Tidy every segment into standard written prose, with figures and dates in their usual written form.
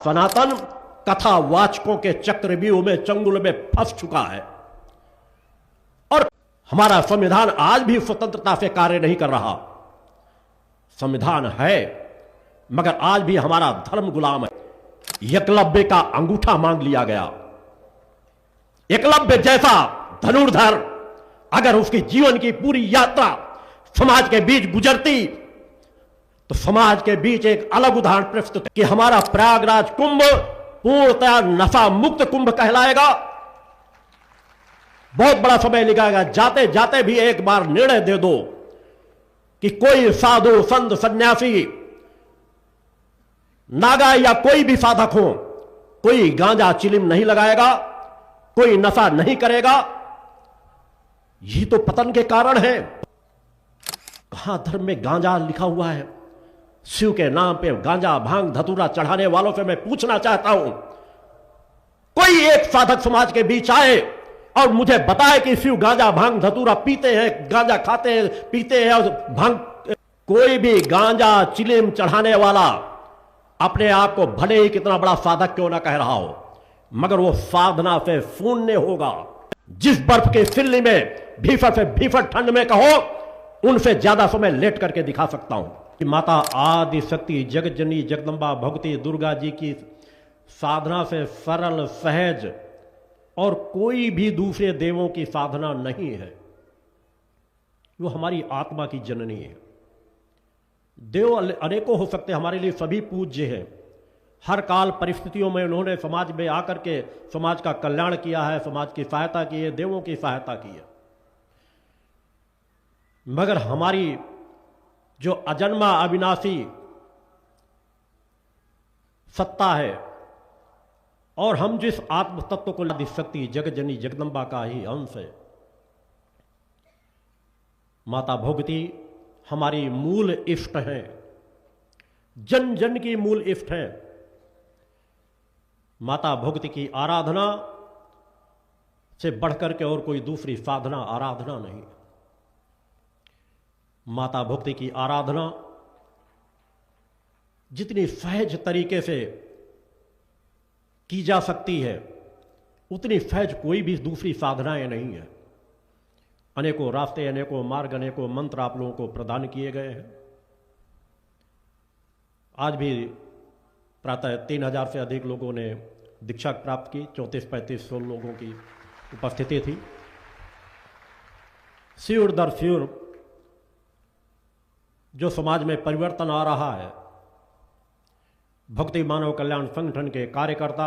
सनातन कथावाचकों के चक्रव्यूह में चंगुल में फंस चुका है और हमारा संविधान आज भी स्वतंत्रता से कार्य नहीं कर रहा। संविधान है मगर आज भी हमारा धर्म गुलाम है। एकलव्य का अंगूठा मांग लिया गया। एकलव्य जैसा धनुर्धर अगर उसकी जीवन की पूरी यात्रा समाज के बीच गुजरती तो समाज के बीच एक अलग उदाहरण प्रस्तुत कि हमारा प्रयागराज कुंभ पूर्णतया नशा मुक्त कुंभ कहलाएगा। बहुत बड़ा समय लगाएगा। जाते जाते भी एक बार निर्णय दे दो कि कोई साधु संत सन्यासी नागा या कोई भी साधक हो, कोई गांजा चिलिम नहीं लगाएगा, कोई नशा नहीं करेगा। यही तो पतन के कारण है। कहां धर्म में गांजा लिखा हुआ है? शिव के नाम पे गांजा भांग धतूरा चढ़ाने वालों से मैं पूछना चाहता हूं, कोई एक साधक समाज के बीच आए और मुझे बताए कि शिव गांजा भांग धतूरा पीते हैं, गांजा खाते हैं, पीते हैं और भांग। कोई भी गांजा चिलिम चढ़ाने वाला अपने आप को भले ही कितना बड़ा साधक क्यों ना कह रहा हो, मगर वो साधना से शून्य होगा। जिस बर्फ के सिल्ली में भीफर से भीफर ठंड में कहो, उनसे ज्यादा समय लेट करके दिखा सकता हूं। माता आदि शक्ति जगत जननी जगदम्बा भगवती दुर्गा जी की साधना से सरल सहज और कोई भी दूसरे देवों की साधना नहीं है। वो हमारी आत्मा की जननी है। देव अनेकों हो सकते, हमारे लिए सभी पूज्य हैं। हर काल परिस्थितियों में उन्होंने समाज में आकर के समाज का कल्याण किया है, समाज की सहायता की है, देवों की सहायता की है। मगर हमारी जो अजन्मा अविनाशी सत्ता है और हम जिस आत्म तत्व को आदि शक्ति जगत जननी जगदम्बा का ही अंश है, माता भगवती हमारी मूल इष्ट है, जन जन की मूल इष्ट है। माता भगवती की आराधना से बढ़कर के और कोई दूसरी साधना आराधना नहीं। माता भक्ति की आराधना जितनी सहज तरीके से की जा सकती है उतनी सहज कोई भी दूसरी साधनाएं नहीं है। अनेकों रास्ते, अनेकों मार्ग, अनेकों मंत्र आप लोगों को प्रदान किए गए हैं। आज भी प्रातः 3000 से अधिक लोगों ने दीक्षा प्राप्त की। 34-35 लोगों की उपस्थिति थी। सिर दर सिर जो समाज में परिवर्तन आ रहा है, भक्ति मानव कल्याण संगठन के कार्यकर्ता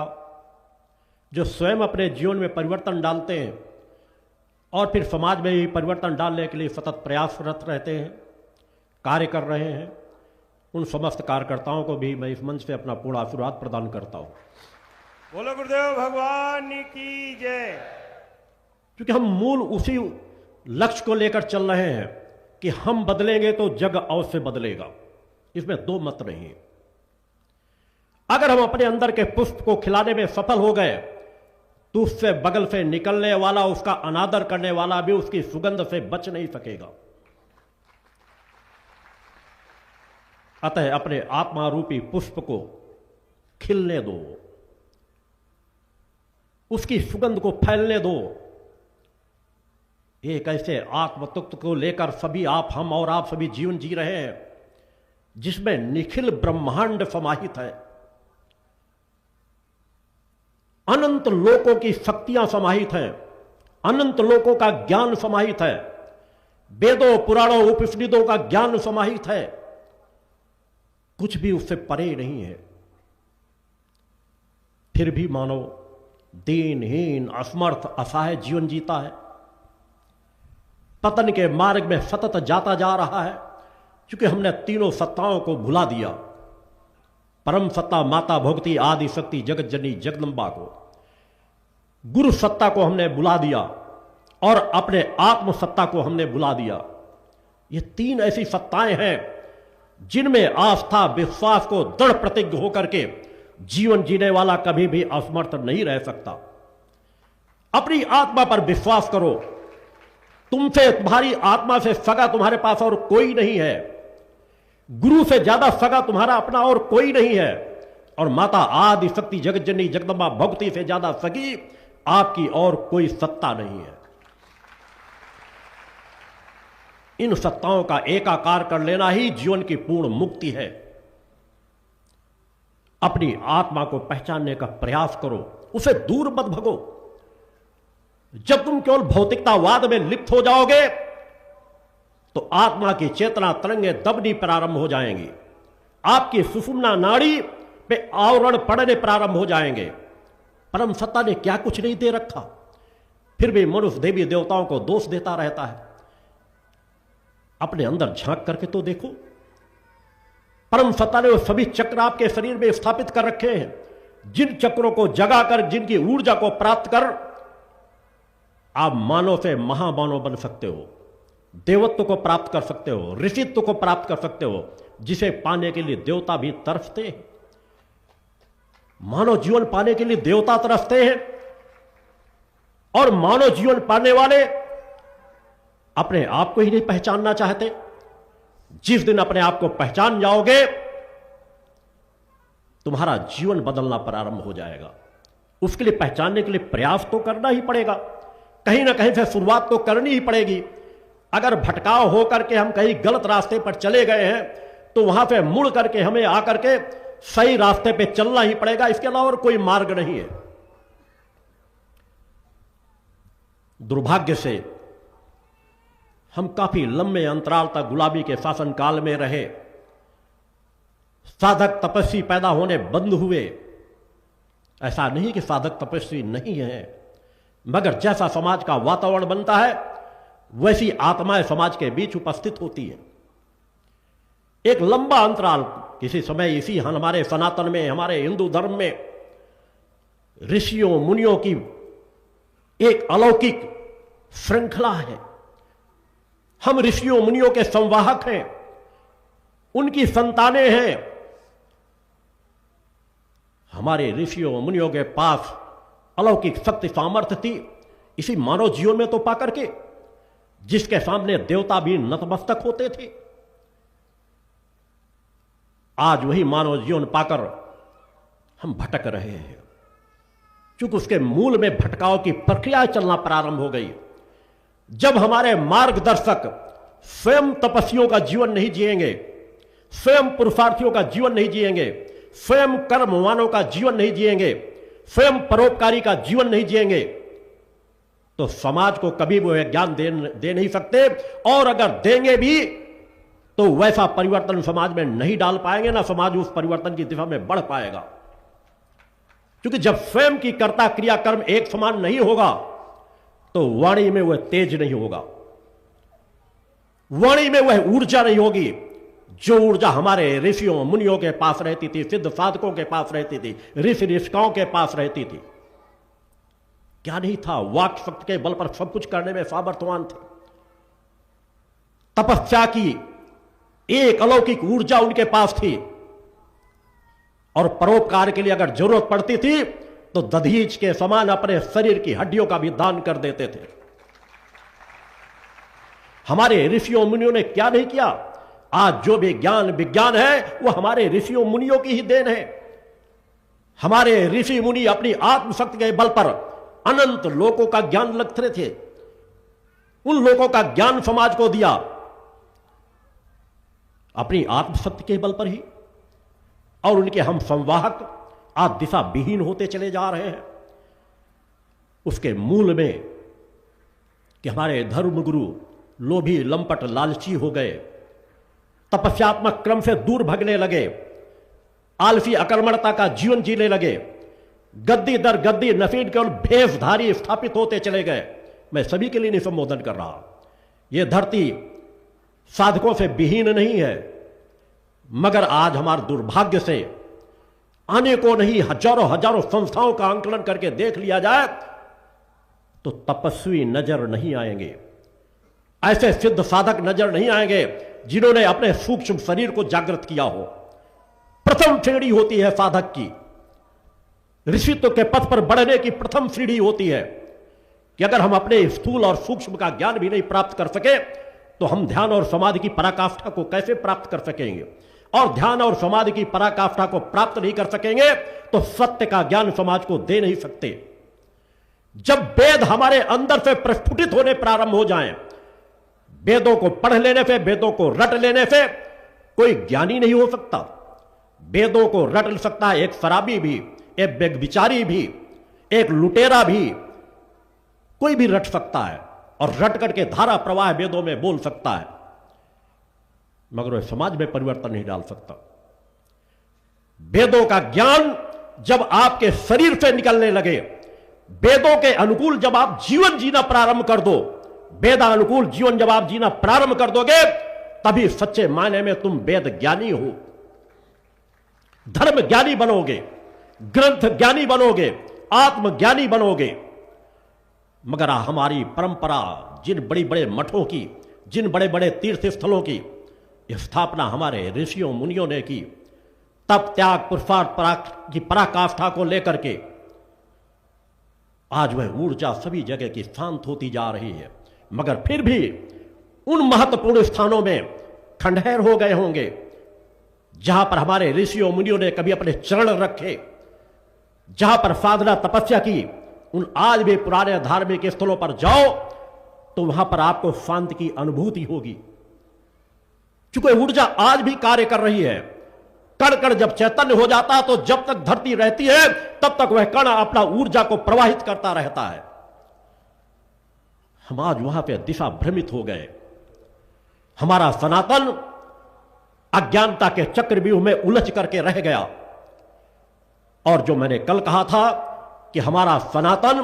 जो स्वयं अपने जीवन में परिवर्तन डालते हैं और फिर समाज में भी परिवर्तन डालने के लिए सतत प्रयासरत रहते हैं, कार्य कर रहे हैं, उन समस्त कार्यकर्ताओं को भी मैं इस मंच से अपना पूर्ण आशीर्वाद प्रदान करता हूं। बोलो गुरुदेव भगवान की जय। क्योंकि हम मूल उसी लक्ष्य को लेकर चल रहे हैं कि हम बदलेंगे तो जग अवश्य बदलेगा। इसमें दो मत नहीं। अगर हम अपने अंदर के पुष्प को खिलाने में सफल हो गए तो उससे बगल से निकलने वाला, उसका अनादर करने वाला भी उसकी सुगंध से बच नहीं सकेगा। अतः अपने आत्मा रूपी पुष्प को खिलने दो, उसकी सुगंध को फैलने दो। एक ऐसे आत्मतत्व को लेकर सभी आप, हम और आप सभी जीवन जी रहे हैं जिसमें निखिल ब्रह्मांड समाहित है, अनंत लोकों की शक्तियां समाहित हैं, अनंत लोकों का ज्ञान समाहित है, वेदों पुराणों उपनिषदों का ज्ञान समाहित है। कुछ भी उससे परे नहीं है। फिर भी मानव दीनहीन, असमर्थ, असहाय जीवन जीता है, पतन के मार्ग में सतत जाता जा रहा है। क्योंकि हमने तीनों सत्ताओं को भुला दिया। परम सत्ता माता भगवती आदि शक्ति जगत जननी जगदम्बा को, गुरु सत्ता को हमने भुला दिया और अपने आत्म सत्ता को हमने भुला दिया। ये तीन ऐसी सत्ताएं हैं जिनमें आस्था विश्वास को दृढ़ प्रतिज्ञ होकर के जीवन जीने वाला कभी भी असमर्थ नहीं रह सकता। अपनी आत्मा पर विश्वास करो। तुमसे, तुम्हारी आत्मा से सगा तुम्हारे पास और कोई नहीं है। गुरु से ज्यादा सगा तुम्हारा अपना और कोई नहीं है। और माता आदि शक्ति जगत जननी जगदम्बा भगवती से ज्यादा सगी आपकी और कोई सत्ता नहीं है। इन सत्ताओं का एकाकार कर लेना ही जीवन की पूर्ण मुक्ति है। अपनी आत्मा को पहचानने का प्रयास करो, उसे दूर मत भगो। जब तुम केवल भौतिकतावाद में लिप्त हो जाओगे तो आत्मा की चेतना तरंगे दबनी प्रारंभ हो जाएंगी, आपकी सुषुम्ना नाड़ी पे आवरण पड़ने प्रारंभ हो जाएंगे। परम सत्ता ने क्या कुछ नहीं दे रखा, फिर भी मनुष्य देवी देवताओं को दोष देता रहता है। अपने अंदर झांक करके तो देखो, परम सत्ता ने वो सभी चक्र आपके शरीर में स्थापित कर रखे हैं, जिन चक्रों को जगाकर, जिनकी ऊर्जा को प्राप्त कर आप मानव से महामानव बन सकते हो, देवत्व को प्राप्त कर सकते हो, ऋषित्व को प्राप्त कर सकते हो, जिसे पाने के लिए देवता भी तरसते हैं। मानव जीवन पाने के लिए देवता तरसते हैं और मानव जीवन पाने वाले अपने आप को ही नहीं पहचानना चाहते। जिस दिन अपने आप को पहचान जाओगे तुम्हारा जीवन बदलना प्रारंभ हो जाएगा। उसके लिए पहचानने के लिए प्रयास तो करना ही पड़ेगा, कहीं ना कहीं से शुरुआत तो करनी ही पड़ेगी। अगर भटकाव होकर के हम कहीं गलत रास्ते पर चले गए हैं तो वहां पे मुड़ करके हमें आकर के सही रास्ते पे चलना ही पड़ेगा, इसके अलावा और कोई मार्ग नहीं है। दुर्भाग्य से हम काफी लंबे अंतराल तक गुलामी के शासन काल में रहे, साधक तपस्वी पैदा होने बंद हुए। ऐसा नहीं कि साधक तपस्वी नहीं है, मगर जैसा समाज का वातावरण बनता है वैसी आत्माएं समाज के बीच उपस्थित होती है। एक लंबा अंतराल, किसी समय इसी हमारे सनातन में, हमारे हिंदू धर्म में ऋषियों मुनियों की एक अलौकिक श्रृंखला है। हम ऋषियों मुनियों के संवाहक हैं, उनकी संतानें हैं। हमारे ऋषियों मुनियों के पास अलौकिक शक्ति सामर्थ्य थी, इसी मानव जीवन में तो पाकर के, जिसके सामने देवता भी नतमस्तक होते थे। आज वही मानव जीवन पाकर हम भटक रहे हैं, क्योंकि उसके मूल में भटकाव की प्रक्रिया चलना प्रारंभ हो गई। जब हमारे मार्गदर्शक स्वयं तपस्वियों का जीवन नहीं जिएंगे, स्वयं पुरुषार्थियों का जीवन नहीं जिएंगे, स्वयं कर्मवानों का जीवन नहीं जिएंगे, स्वयं परोपकारी का जीवन नहीं जिएंगे, तो समाज को कभी वो ज्ञान दे नहीं सकते। और अगर देंगे भी तो वैसा परिवर्तन समाज में नहीं डाल पाएंगे, ना समाज उस परिवर्तन की दिशा में बढ़ पाएगा। क्योंकि जब स्वयं की कर्ता क्रिया कर्म एक समान नहीं होगा तो वाणी में वह तेज नहीं होगा, वाणी में वह ऊर्जा नहीं होगी जो ऊर्जा हमारे ऋषियों मुनियों के पास रहती थी, सिद्ध साधकों के पास रहती थी, ऋषि ऋषिकाओं के पास रहती थी। क्या नहीं था, वाक शक्ति के बल पर सब कुछ करने में सामर्थ्यवान थे। तपस्या की एक अलौकिक ऊर्जा उनके पास थी और परोपकार के लिए अगर जरूरत पड़ती थी तो दधीच के समान अपने शरीर की हड्डियों का भी दान कर देते थे। हमारे ऋषियों मुनियों ने क्या नहीं किया। आज जो भी ज्ञान विज्ञान है वो हमारे ऋषियों मुनियों की ही देन है। हमारे ऋषि मुनि अपनी आत्मशक्ति के बल पर अनंत लोकों का ज्ञान लगते थे, उन लोगों का ज्ञान समाज को दिया अपनी आत्मशक्ति के बल पर ही, और उनके हम संवाहक आज दिशा विहीन होते चले जा रहे हैं। उसके मूल में कि हमारे धर्मगुरु लोभी लंपट लालची हो गए, तपस्यात्मक क्रम से दूर भगने लगे, आलसी अकर्मणता का जीवन जीने लगे, गद्दी दर गद्दी नफीन केवल भेषधारी स्थापित होते चले गए। मैं सभी के लिए नहीं संबोधन कर रहा। यह धरती साधकों से विहीन नहीं है, मगर आज हमारे दुर्भाग्य से अनेकों नहीं हजारों हजारों संस्थाओं का आंकलन करके देख लिया जाए तो तपस्वी नजर नहीं आएंगे, ऐसे सिद्ध साधक नजर नहीं आएंगे जिन्होंने अपने सूक्ष्म शरीर को जागृत किया हो। प्रथम श्रेणी होती है साधक की, ऋषित्व के पथ पर बढ़ने की प्रथम सीढ़ी होती है कि अगर हम अपने स्थूल और सूक्ष्म का ज्ञान भी नहीं प्राप्त कर सके तो हम ध्यान और समाधि की पराकाष्ठा को कैसे प्राप्त कर सकेंगे। और ध्यान और समाधि की पराकाष्ठा को प्राप्त नहीं कर सकेंगे तो सत्य का ज्ञान समाज को दे नहीं सकते। जब वेद हमारे अंदर से प्रस्फुटित होने प्रारंभ हो जाएं, वेदों को पढ़ लेने से, वेदों को रट लेने से कोई ज्ञानी नहीं हो सकता। वेदों को रट सकता है एक शराबी भी, एक व्यभिचारी भी, एक लुटेरा भी, कोई भी रट सकता है और रट करके धारा प्रवाह वेदों में बोल सकता है, मगर वह समाज में परिवर्तन नहीं डाल सकता। वेदों का ज्ञान जब आपके शरीर से निकलने लगे, वेदों के अनुकूल जब आप जीवन जीना प्रारंभ कर दो, वेदानुकूल जीवन जब आप जीना प्रारंभ कर दोगे, तभी सच्चे मायने में तुम वेद ज्ञानी हो, धर्म ज्ञानी बनोगे, ग्रंथ ज्ञानी बनोगे, आत्मज्ञानी बनोगे। मगर हमारी परंपरा जिन बड़ी बड़े मठों की, जिन बड़े बड़े तीर्थ स्थलों की स्थापना हमारे ऋषियों मुनियों ने की, तप त्याग पुरुषार्थ की पराकाष्ठा को लेकर के आज वह ऊर्जा सभी जगह की शांत होती जा रही है। मगर फिर भी उन महत्वपूर्ण स्थानों में खंडहर हो गए होंगे जहां पर हमारे ऋषियों मुनियों ने कभी अपने चरण रखे, जहां पर साधना तपस्या की। उन आज भी पुराने धार्मिक स्थलों पर जाओ तो वहां पर आपको शांति की अनुभूति होगी, क्योंकि ऊर्जा आज भी कार्य कर रही है। कण कण जब चैतन्य हो जाता है तो जब तक धरती रहती है तब तक वह कण अपना ऊर्जा को प्रवाहित करता रहता है। हम आज वहां पे दिशा भ्रमित हो गए। हमारा सनातन अज्ञानता के चक्रव्यूह में उलझ करके रह गया। और जो मैंने कल कहा था कि हमारा सनातन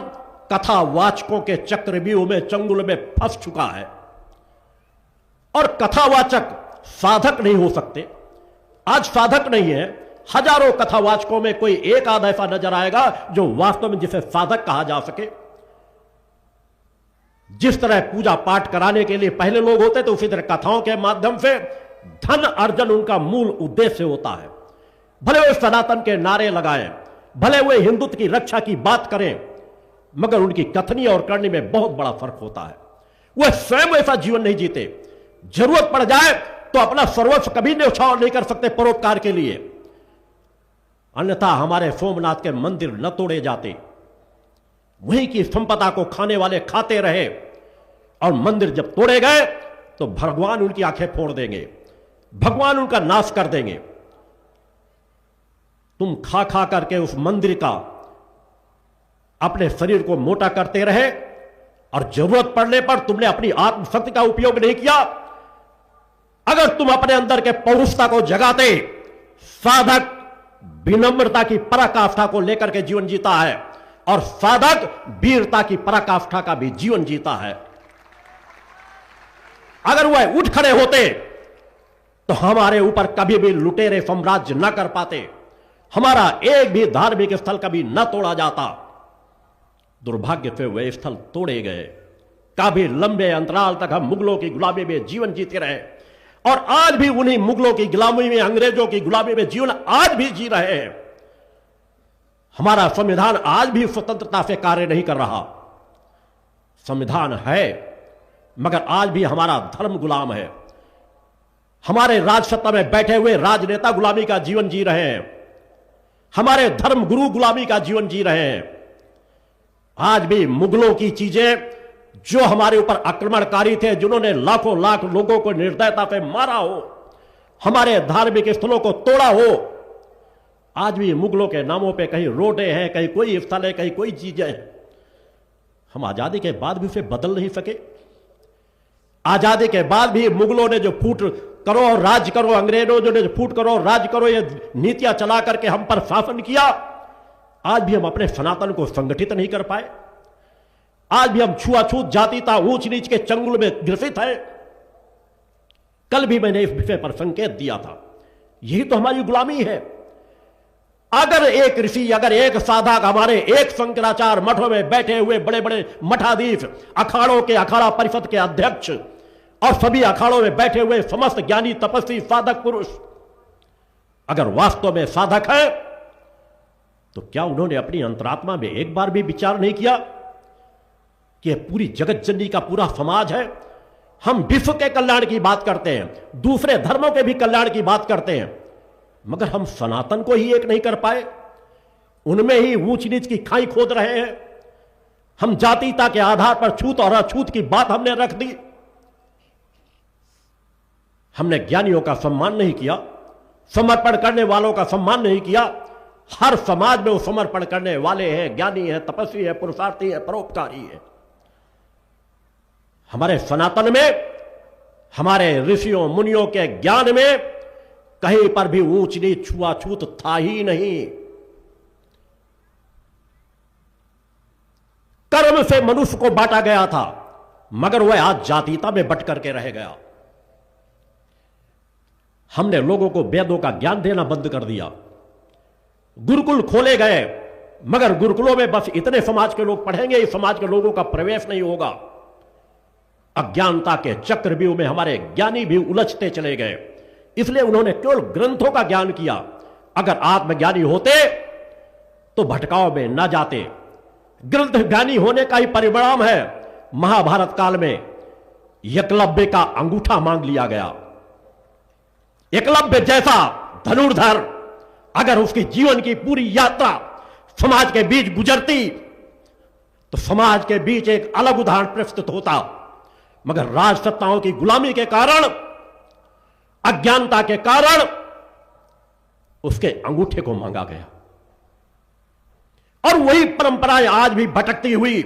कथावाचकों के चक्रव्यूह में, चंगुल में फंस चुका है। और कथावाचक साधक नहीं हो सकते। आज साधक नहीं है। हजारों कथावाचकों में कोई एक आध ऐसा नजर आएगा जो वास्तव में जिसे साधक कहा जा सके। जिस तरह पूजा पाठ कराने के लिए पहले लोग होते थे, उसी तरह कथाओं के माध्यम से धन अर्जन उनका मूल उद्देश्य होता है। भले वे सनातन के नारे लगाएं, भले वे हिंदुत्व की रक्षा की बात करें, मगर उनकी कथनी और करनी में बहुत बड़ा फर्क होता है। वह स्वयं ऐसा जीवन नहीं जीते। जरूरत पड़ जाए तो अपना सर्वस्व कभी न्यौछावर नहीं कर सकते परोपकार के लिए, अन्यथा हमारे सोमनाथ के मंदिर न तोड़े जाते। वहीं की संपदा को खाने वाले खाते रहे, और मंदिर जब तोड़े गए तो भगवान उनकी आंखें फोड़ देंगे, भगवान उनका नाश कर देंगे। तुम खा खा करके उस मंदिर का अपने शरीर को मोटा करते रहे, और जरूरत पड़ने पर तुमने अपनी आत्मशक्ति का उपयोग नहीं किया। अगर तुम अपने अंदर के पौरुषता को जगाते, साधक विनम्रता की पराकाष्ठा को लेकर के जीवन जीता है, और साधक वीरता की पराकाष्ठा का भी जीवन जीता है। अगर वह उठ खड़े होते तो हमारे ऊपर कभी भी लुटेरे साम्राज्य न कर पाते, हमारा एक भी धार्मिक स्थल कभी न तोड़ा जाता। दुर्भाग्य से वे स्थल तोड़े गए। काफी लंबे अंतराल तक हम मुगलों की गुलामी में जीवन जीते रहे, और आज भी उन्हीं मुगलों की गुलामी में, अंग्रेजों की गुलामी में जीवन आज भी जी रहे हैं। हमारा संविधान आज भी स्वतंत्रता से कार्य नहीं कर रहा। संविधान है, मगर आज भी हमारा धर्म गुलाम है। हमारे राजसत्ता में बैठे हुए राजनेता गुलामी का जीवन जी रहे हैं। हमारे धर्म गुरु गुलामी का जीवन जी रहे हैं। आज भी मुगलों की चीजें, जो हमारे ऊपर आक्रमणकारी थे, जिन्होंने लाखों लाख लोगों को निर्दयता से मारा हो, हमारे धार्मिक स्थलों को तोड़ा हो, आज भी मुगलों के नामों पे कहीं रोडे हैं, कहीं कोई स्थल है, कहीं कोई चीजें हैं। हम आजादी के बाद भी उसे बदल नहीं सके। आजादी के बाद भी मुगलों ने जो फूट करो और राज करो, अंग्रेजों ने जो फूट करो और राज करो, ये नीतियां चला करके हम पर शासन किया, आज भी हम अपने सनातन को संगठित नहीं कर पाए। आज भी हम छुआछूत, जातीयता, ऊंच नीच के चंगुल में ग्रसित हैं। कल भी मैंने इस विषय पर संकेत दिया था। यही तो हमारी गुलामी है। अगर एक ऋषि, अगर एक साधक हमारे एक शंकराचार्य मठों में बैठे हुए बड़े बड़े मठाधीश, अखाड़ों के अखाड़ा परिषद के अध्यक्ष, और सभी अखाड़ों में बैठे हुए समस्त ज्ञानी तपस्वी साधक पुरुष अगर वास्तव में साधक है, तो क्या उन्होंने अपनी अंतरात्मा में एक बार भी विचार नहीं किया कि पूरी जगत जननी का पूरा समाज है? हम विश्व के कल्याण की बात करते हैं, दूसरे धर्मों के भी कल्याण की बात करते हैं, मगर हम सनातन को ही एक नहीं कर पाए, उनमें ही ऊंच नीच की खाई खोद रहे हैं। हम जातीयता के आधार पर छूत और अछूत की बात हमने रख दी। हमने ज्ञानियों का सम्मान नहीं किया, समर्पण करने वालों का सम्मान नहीं किया। हर समाज में वो समर्पण करने वाले हैं, ज्ञानी हैं, तपस्वी हैं, पुरुषार्थी हैं, परोपकारी हैं। हमारे सनातन में, हमारे ऋषियों मुनियों के ज्ञान में कहीं पर भी ऊंच नीच छुआछूत था ही नहीं। कर्म से मनुष्य को बांटा गया था, मगर वह आज जातीयता में बट करके रह गया। हमने लोगों को वेदों का ज्ञान देना बंद कर दिया। गुरुकुल खोले गए, मगर गुरुकुलों में बस इतने समाज के लोग पढ़ेंगे, इस समाज के लोगों का प्रवेश नहीं होगा। अज्ञानता के चक्रव्यूह में हमारे ज्ञानी भी उलझते चले गए, इसलिए उन्होंने केवल ग्रंथों का ज्ञान किया। अगर आत्मज्ञानी होते तो भटकाव में न जाते। ग्रंथ ज्ञानी होने का ही परिणाम है। महाभारत काल में एकलव्य का अंगूठा मांग लिया गया। एकलव्य जैसा धनुर्धर अगर उसकी जीवन की पूरी यात्रा समाज के बीच गुजरती तो समाज के बीच एक अलग उदाहरण प्रस्तुत होता, मगर राजसत्ताओं की गुलामी के कारण, अज्ञानता के कारण उसके अंगूठे को मांगा गया। और वही परंपराएं आज भी भटकती हुई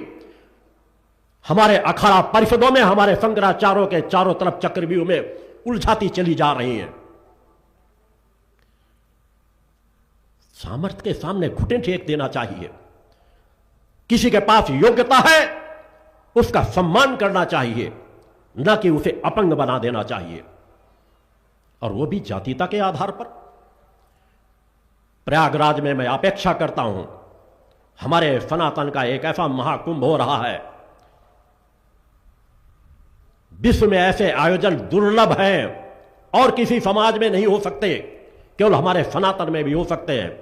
हमारे अखाड़ा परिषदों में, हमारे शंकराचार्यों के चारों तरफ चक्रव्यूह में उलझाती चली जा रही हैं। सामर्थ्य के सामने घुटने टेक देना चाहिए। किसी के पास योग्यता है उसका सम्मान करना चाहिए, न कि उसे अपंग बना देना चाहिए, और वो भी जातीयता के आधार पर। प्रयागराज में मैं अपेक्षा करता हूं, हमारे सनातन का एक ऐसा महाकुंभ हो रहा है। विश्व में ऐसे आयोजन दुर्लभ हैं और किसी समाज में नहीं हो सकते, केवल हमारे सनातन में भी हो सकते हैं।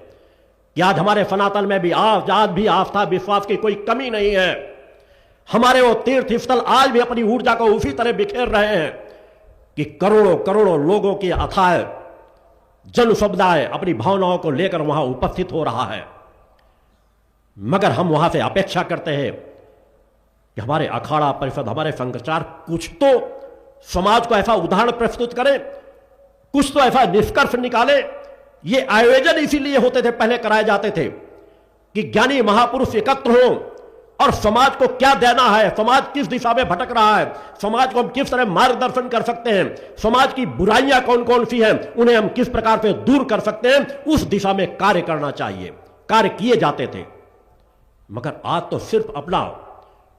कि आज हमारे सनातन में भी आज भी आस्था विश्वास की कोई कमी नहीं है। हमारे वो तीर्थ स्थल आज भी अपनी ऊर्जा को उसी तरह बिखेर रहे हैं कि करोड़ों करोड़ों लोगों की अथाह जन समुदाय अपनी भावनाओं को लेकर वहां उपस्थित हो रहा है। मगर हम वहां से अपेक्षा करते हैं कि हमारे अखाड़ा परिषद, हमारे शंकराचार्य कुछ तो समाज को ऐसा उदाहरण प्रस्तुत करें, कुछ तो ऐसा निष्कर्ष निकाले। ये आयोजन इसीलिए होते थे, पहले कराए जाते थे कि ज्ञानी महापुरुष एकत्र हों और समाज को क्या देना है, समाज किस दिशा में भटक रहा है, समाज को हम किस तरह मार्गदर्शन कर सकते हैं, समाज की बुराइयां कौन कौन सी हैं, उन्हें हम किस प्रकार से दूर कर सकते हैं, उस दिशा में कार्य करना चाहिए। कार्य किए जाते थे। मगर आज तो सिर्फ अपना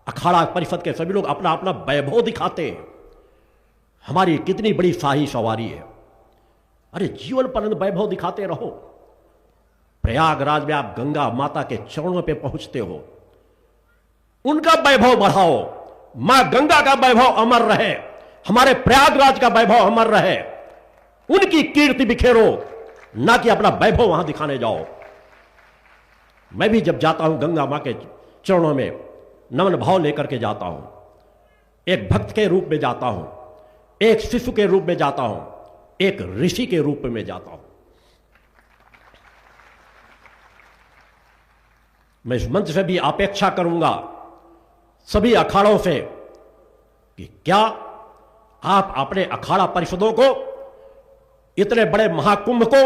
अखाड़ा परिषद के सभी लोग अपना अपना वैभव दिखाते हैं। हमारी कितनी बड़ी शाही सवारी है। अरे जीवन पर्यंत वैभव दिखाते रहो। प्रयागराज में आप गंगा माता के चरणों पे पहुंचते हो, उनका वैभव बढ़ाओ। मां गंगा का वैभव अमर रहे, हमारे प्रयागराज का वैभव अमर रहे, उनकी कीर्ति बिखेरो, ना कि अपना वैभव वहां दिखाने जाओ। मैं भी जब जाता हूं गंगा मां के चरणों में नमन भाव लेकर के जाता हूं। एक भक्त के रूप में जाता हूं, एक शिशु के रूप में जाता हूं, एक ऋषि के रूप में जाता हूं। मैं इस मंच से भी अपेक्षा करूंगा सभी अखाड़ों से कि क्या आप अपने अखाड़ा परिषदों को, इतने बड़े महाकुंभ को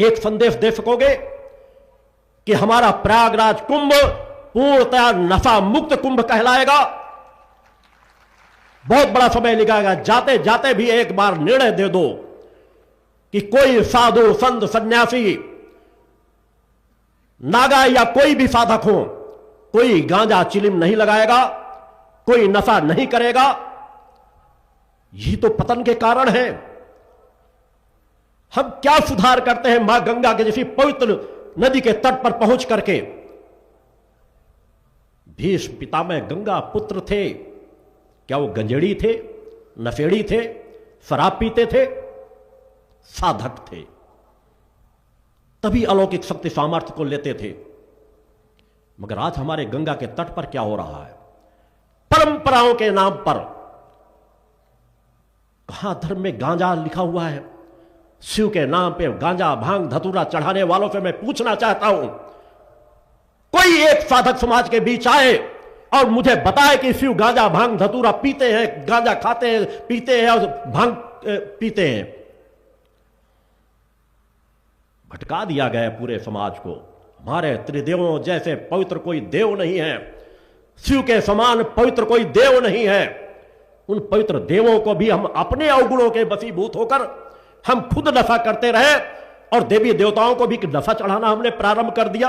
एक संदेश दे सकोगे कि हमारा प्रयागराज कुंभ पूर्णतः नशा मुक्त कुंभ कहलाएगा। बहुत बड़ा समय लगाएगा। जाते जाते भी एक बार निर्णय दे दो कि कोई साधु संत सन्यासी नागा या कोई भी साधक हो, कोई गांजा चिलिम नहीं लगाएगा, कोई नशा नहीं करेगा। यही तो पतन के कारण है। हम क्या सुधार करते हैं मां गंगा के जैसी पवित्र नदी के तट पर पहुंच करके। भीष्म पितामह गंगा पुत्र थे, क्या वो गंजेड़ी थे, नशेड़ी थे, शराब पीते थे? साधक थे, तभी अलौकिक शक्ति सामर्थ्य को लेते थे। मगर आज हमारे गंगा के तट पर क्या हो रहा है? परंपराओं के नाम पर कहां धर्म में गांजा लिखा हुआ है, शिव के नाम पे गांजा भांग धतूरा चढ़ाने वालों से मैं पूछना चाहता हूं, कोई एक साधक समाज के बीच आए और मुझे बताए कि शिव गांजा भांग धतूरा पीते हैं, गांजा खाते हैं, पीते हैं और भांग पीते हैं। भटका दिया गया पूरे समाज को। हमारे त्रिदेवों जैसे पवित्र कोई देव नहीं है, शिव के समान पवित्र कोई देव नहीं है। उन पवित्र देवों को भी हम अपने अवगुणों के वशीभूत होकर हम खुद नफा करते रहे और देवी देवताओं को भी नफा चढ़ाना हमने प्रारंभ कर दिया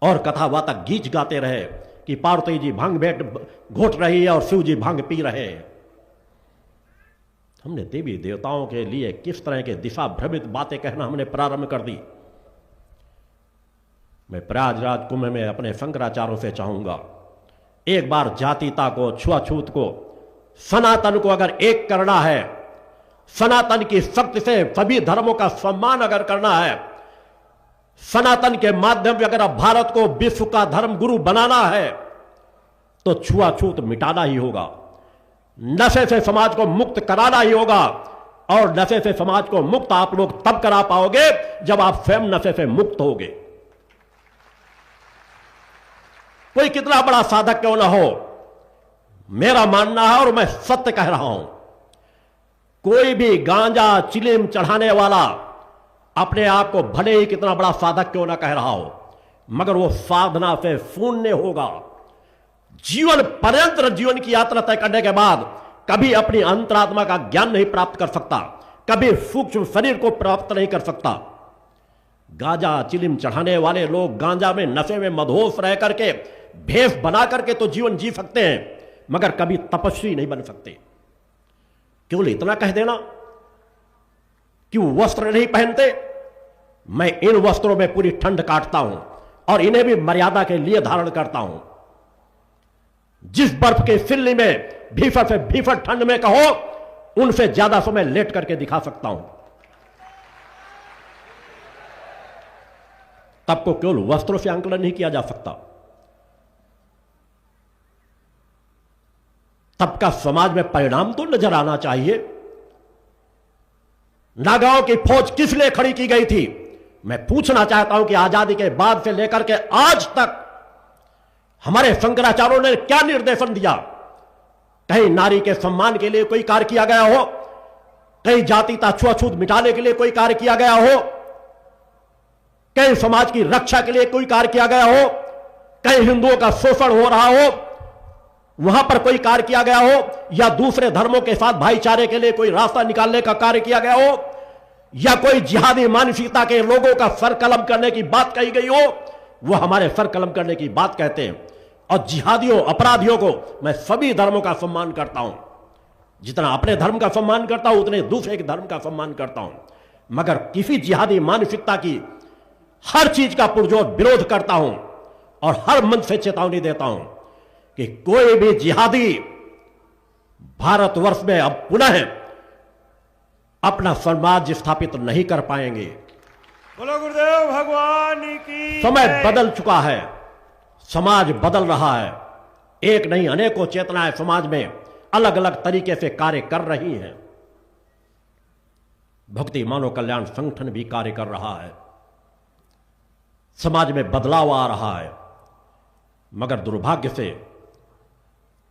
और कथावातक गीत गाते रहे कि पार्वती जी भांग भेंट घोट रही है और शिव जी भांग पी रहे हैं। हमने देवी देवताओं के लिए किस तरह के दिशा भ्रमित बातें कहना हमने प्रारंभ कर दी। मैं प्रयागराज कुंभ में अपने शंकराचार्यों से चाहूंगा, एक बार जातीयता को, छुआछूत को, सनातन को अगर एक करना है, सनातन की शक्ति से सभी धर्मों का सम्मान अगर करना है, सनातन के माध्यम से अगर भारत को विश्व का धर्म गुरु बनाना है, तो छुआछूत मिटाना ही होगा, नशे से समाज को मुक्त कराना ही होगा। और नशे से समाज को मुक्त आप लोग तब करा पाओगे जब आप स्वयं नशे से मुक्त होगे। कोई कितना बड़ा साधक क्यों ना हो, मेरा मानना है और मैं सत्य कह रहा हूं, कोई भी गांजा चिलिम चढ़ाने वाला अपने आप को भले ही कितना बड़ा साधक क्यों ना कह रहा हो, मगर वो साधना से शून्य होगा। जीवन पर्यंत जीवन की यात्रा तय करने के बाद कभी अपनी अंतरात्मा का ज्ञान नहीं प्राप्त कर सकता, कभी सूक्ष्म शरीर को प्राप्त नहीं कर सकता। गांजा चिलिम चढ़ाने वाले लोग गांजा में, नशे में मदहोश रह करके, भेष बना करके तो जीवन जी सकते हैं, मगर कभी तपस्वी नहीं बन सकते। केवल इतना कह देना कि वो वस्त्र नहीं पहनते, मैं इन वस्त्रों में पूरी ठंड काटता हूं और इन्हें भी मर्यादा के लिए धारण करता हूं। जिस बर्फ के सिल्ली में भीफर से भीफर ठंड में कहो, उनसे ज्यादा समय लेट करके दिखा सकता हूं। तब को केवल वस्त्रों से आंकलन नहीं किया जा सकता, तब का समाज में परिणाम तो नजर आना चाहिए। नागाओं की फौज किस लिए खड़ी की गई थी? मैं पूछना चाहता हूं कि आजादी के बाद से लेकर के आज तक हमारे शंकराचार्यों ने क्या निर्देशन दिया? कहीं नारी के सम्मान के लिए कोई कार्य किया गया हो, कहीं जातीयता छुआछूत मिटाने के लिए कोई कार्य किया गया हो, कहीं समाज की रक्षा के लिए कोई कार्य किया गया हो, कहीं हिंदुओं का शोषण हो रहा हो वहां पर कोई कार्य किया गया हो, या दूसरे धर्मों के साथ भाईचारे के लिए कोई रास्ता निकालने का कार्य किया गया हो, या कोई जिहादी मानसिकता के लोगों का सर कलम करने की बात कही गई हो, वो हमारे सर कलम करने की बात कहते हैं। और जिहादियों, अपराधियों को मैं सभी धर्मों का सम्मान करता हूं, जितना अपने धर्म का सम्मान करता हूं उतने दूसरे के धर्म का सम्मान करता हूं, मगर किसी जिहादी मानसिकता की हर चीज का पुरजोर विरोध करता हूं और हर मंच से चेतावनी देता हूं कि कोई भी जिहादी भारतवर्ष में अब पुनः अपना समाज स्थापित नहीं कर पाएंगे। बोलो गुरुदेव भगवान की। समय बदल चुका है, समाज बदल रहा है, एक नहीं अनेकों चेतनाएं समाज में अलग अलग तरीके से कार्य कर रही हैं। भक्ति मानव कल्याण संगठन भी कार्य कर रहा है, समाज में बदलाव आ रहा है, मगर दुर्भाग्य से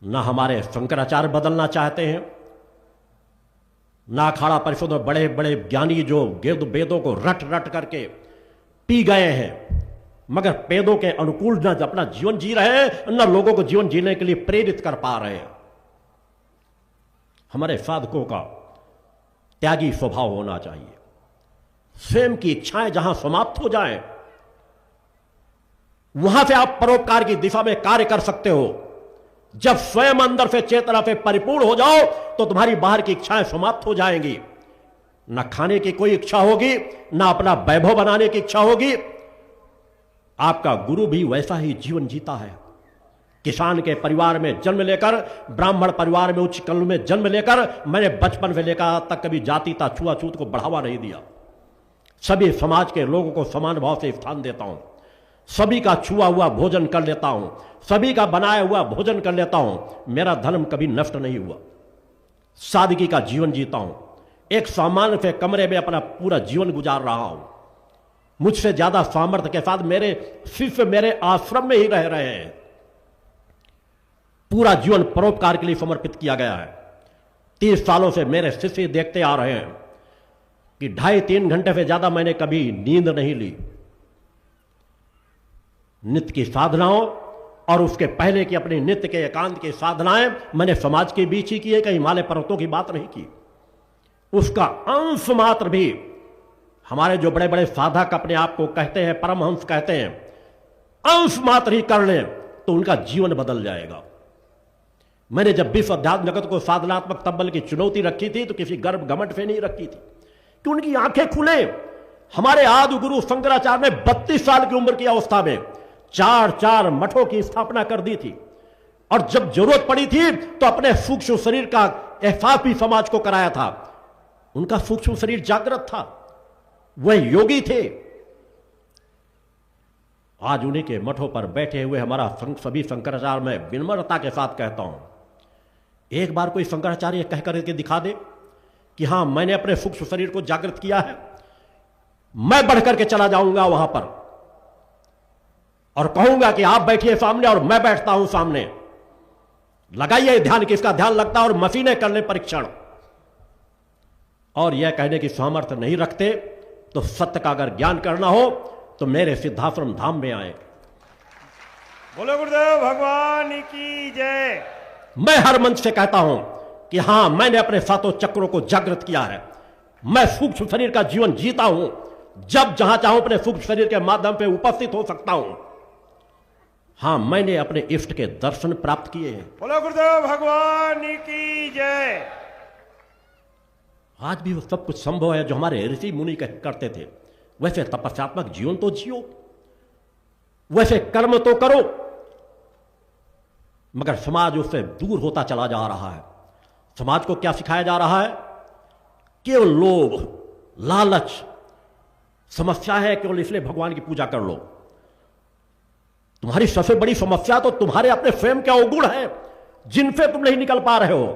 न हमारे शंकराचार्य बदलना चाहते हैं, ना अखाड़ा परिषद में बड़े बड़े ज्ञानी जो वेदों को रट रट करके पी गए हैं, मगर वेदों के अनुकूल न अपना जीवन जी रहे हैं, न लोगों को जीवन जीने के लिए प्रेरित कर पा रहे हैं। हमारे साधकों का त्यागी स्वभाव होना चाहिए। स्वयं की इच्छाएं जहां समाप्त हो जाएं, वहां से आप परोपकार की दिशा में कार्य कर सकते हो। जब स्वयं अंदर से चेतना से परिपूर्ण हो जाओ तो तुम्हारी बाहर की इच्छाएं समाप्त हो जाएंगी। न खाने की कोई इच्छा होगी, न अपना वैभव बनाने की इच्छा होगी। आपका गुरु भी वैसा ही जीवन जीता है। किसान के परिवार में जन्म लेकर, ब्राह्मण परिवार में उच्च कल में जन्म लेकर, मैंने बचपन से लेकर आज तक कभी जातीयता छुआछूत को बढ़ावा नहीं दिया। सभी समाज के लोगों को समान भाव से स्थान देता हूं, सभी का छुआ हुआ भोजन कर लेता हूं, सभी का बनाया हुआ भोजन कर लेता हूं। मेरा धर्म कभी नष्ट नहीं हुआ, सादगी का जीवन जीता हूं, एक सामान्य से कमरे में अपना पूरा जीवन गुजार रहा हूं। मुझसे ज्यादा सामर्थ्य के साथ मेरे शिष्य मेरे आश्रम में ही रह रहे हैं। पूरा जीवन परोपकार के लिए समर्पित किया गया है। 30 सालों से मेरे शिष्य देखते आ रहे हैं कि 2.5-3 घंटे से ज्यादा मैंने कभी नींद नहीं ली। नित्य की साधनाओं और उसके पहले की अपनी नित्य के एकांत की साधनाएं मैंने समाज के बीच ही की है, कहीं हिमालय पर्वतों की बात नहीं की। उसका अंश मात्र भी हमारे जो बड़े बड़े साधक अपने आप को कहते हैं, परमहंस कहते हैं, अंश मात्र ही कर लें तो उनका जीवन बदल जाएगा। मैंने जब विश्व अध्यात्म जगत को साधनात्मक तब्बल की चुनौती रखी थी तो किसी गर्व घमंड से नहीं रखी थी कि उनकी आंखें खुले। हमारे आदि गुरु शंकराचार्य ने 32 साल की उम्र की अवस्था में 4 मठों की स्थापना कर दी थी और जब जरूरत पड़ी थी तो अपने सूक्ष्म शरीर का एहसास भी समाज को कराया था। उनका सूक्ष्म शरीर जागृत था, वह योगी थे। आज उन्हीं के मठों पर बैठे हुए हमारा सभी शंकराचार्य मैं विनम्रता के साथ कहता हूं, एक बार कोई शंकराचार्य कह करके दिखा दे कि हां मैंने अपने सूक्ष्म शरीर को जागृत किया है, मैं बढ़ करके चला जाऊंगा वहां पर और कहूंगा कि आप बैठिए सामने और मैं बैठता हूं सामने, लगाइए ध्यान, किसका ध्यान लगता है और मशीनें कर ले परीक्षण। और यह कहने की सामर्थ्य नहीं रखते तो सत्य का अगर ज्ञान करना हो तो मेरे सिद्धाश्रम धाम में आए। बोलो गुरुदेव भगवान की जय। मैं हर मंच से कहता हूं कि हां मैंने अपने 7 चक्रों को जागृत किया है। मैं सूक्ष्म शरीर का जीवन जीता हूं, जब जहां चाहूं अपने सूक्ष्म शरीर के माध्यम पे उपस्थित हो सकता हूं। हां मैंने अपने इष्ट के दर्शन प्राप्त किए हैं। बोलो गुरुदेव भगवान की जय। आज भी वो सब कुछ संभव है जो हमारे ऋषि मुनि करते थे। वैसे तपस्यात्मक जीवन तो जियो, वैसे कर्म तो करो, मगर समाज उससे दूर होता चला जा रहा है। समाज को क्या सिखाया जा रहा है? केवल लोभ, लालच समस्या है, केवल इसलिए भगवान की पूजा कर लो। तुम्हारी सबसे बड़ी समस्या तो तुम्हारे अपने स्वयं के अवगुण है जिनसे तुम नहीं निकल पा रहे हो।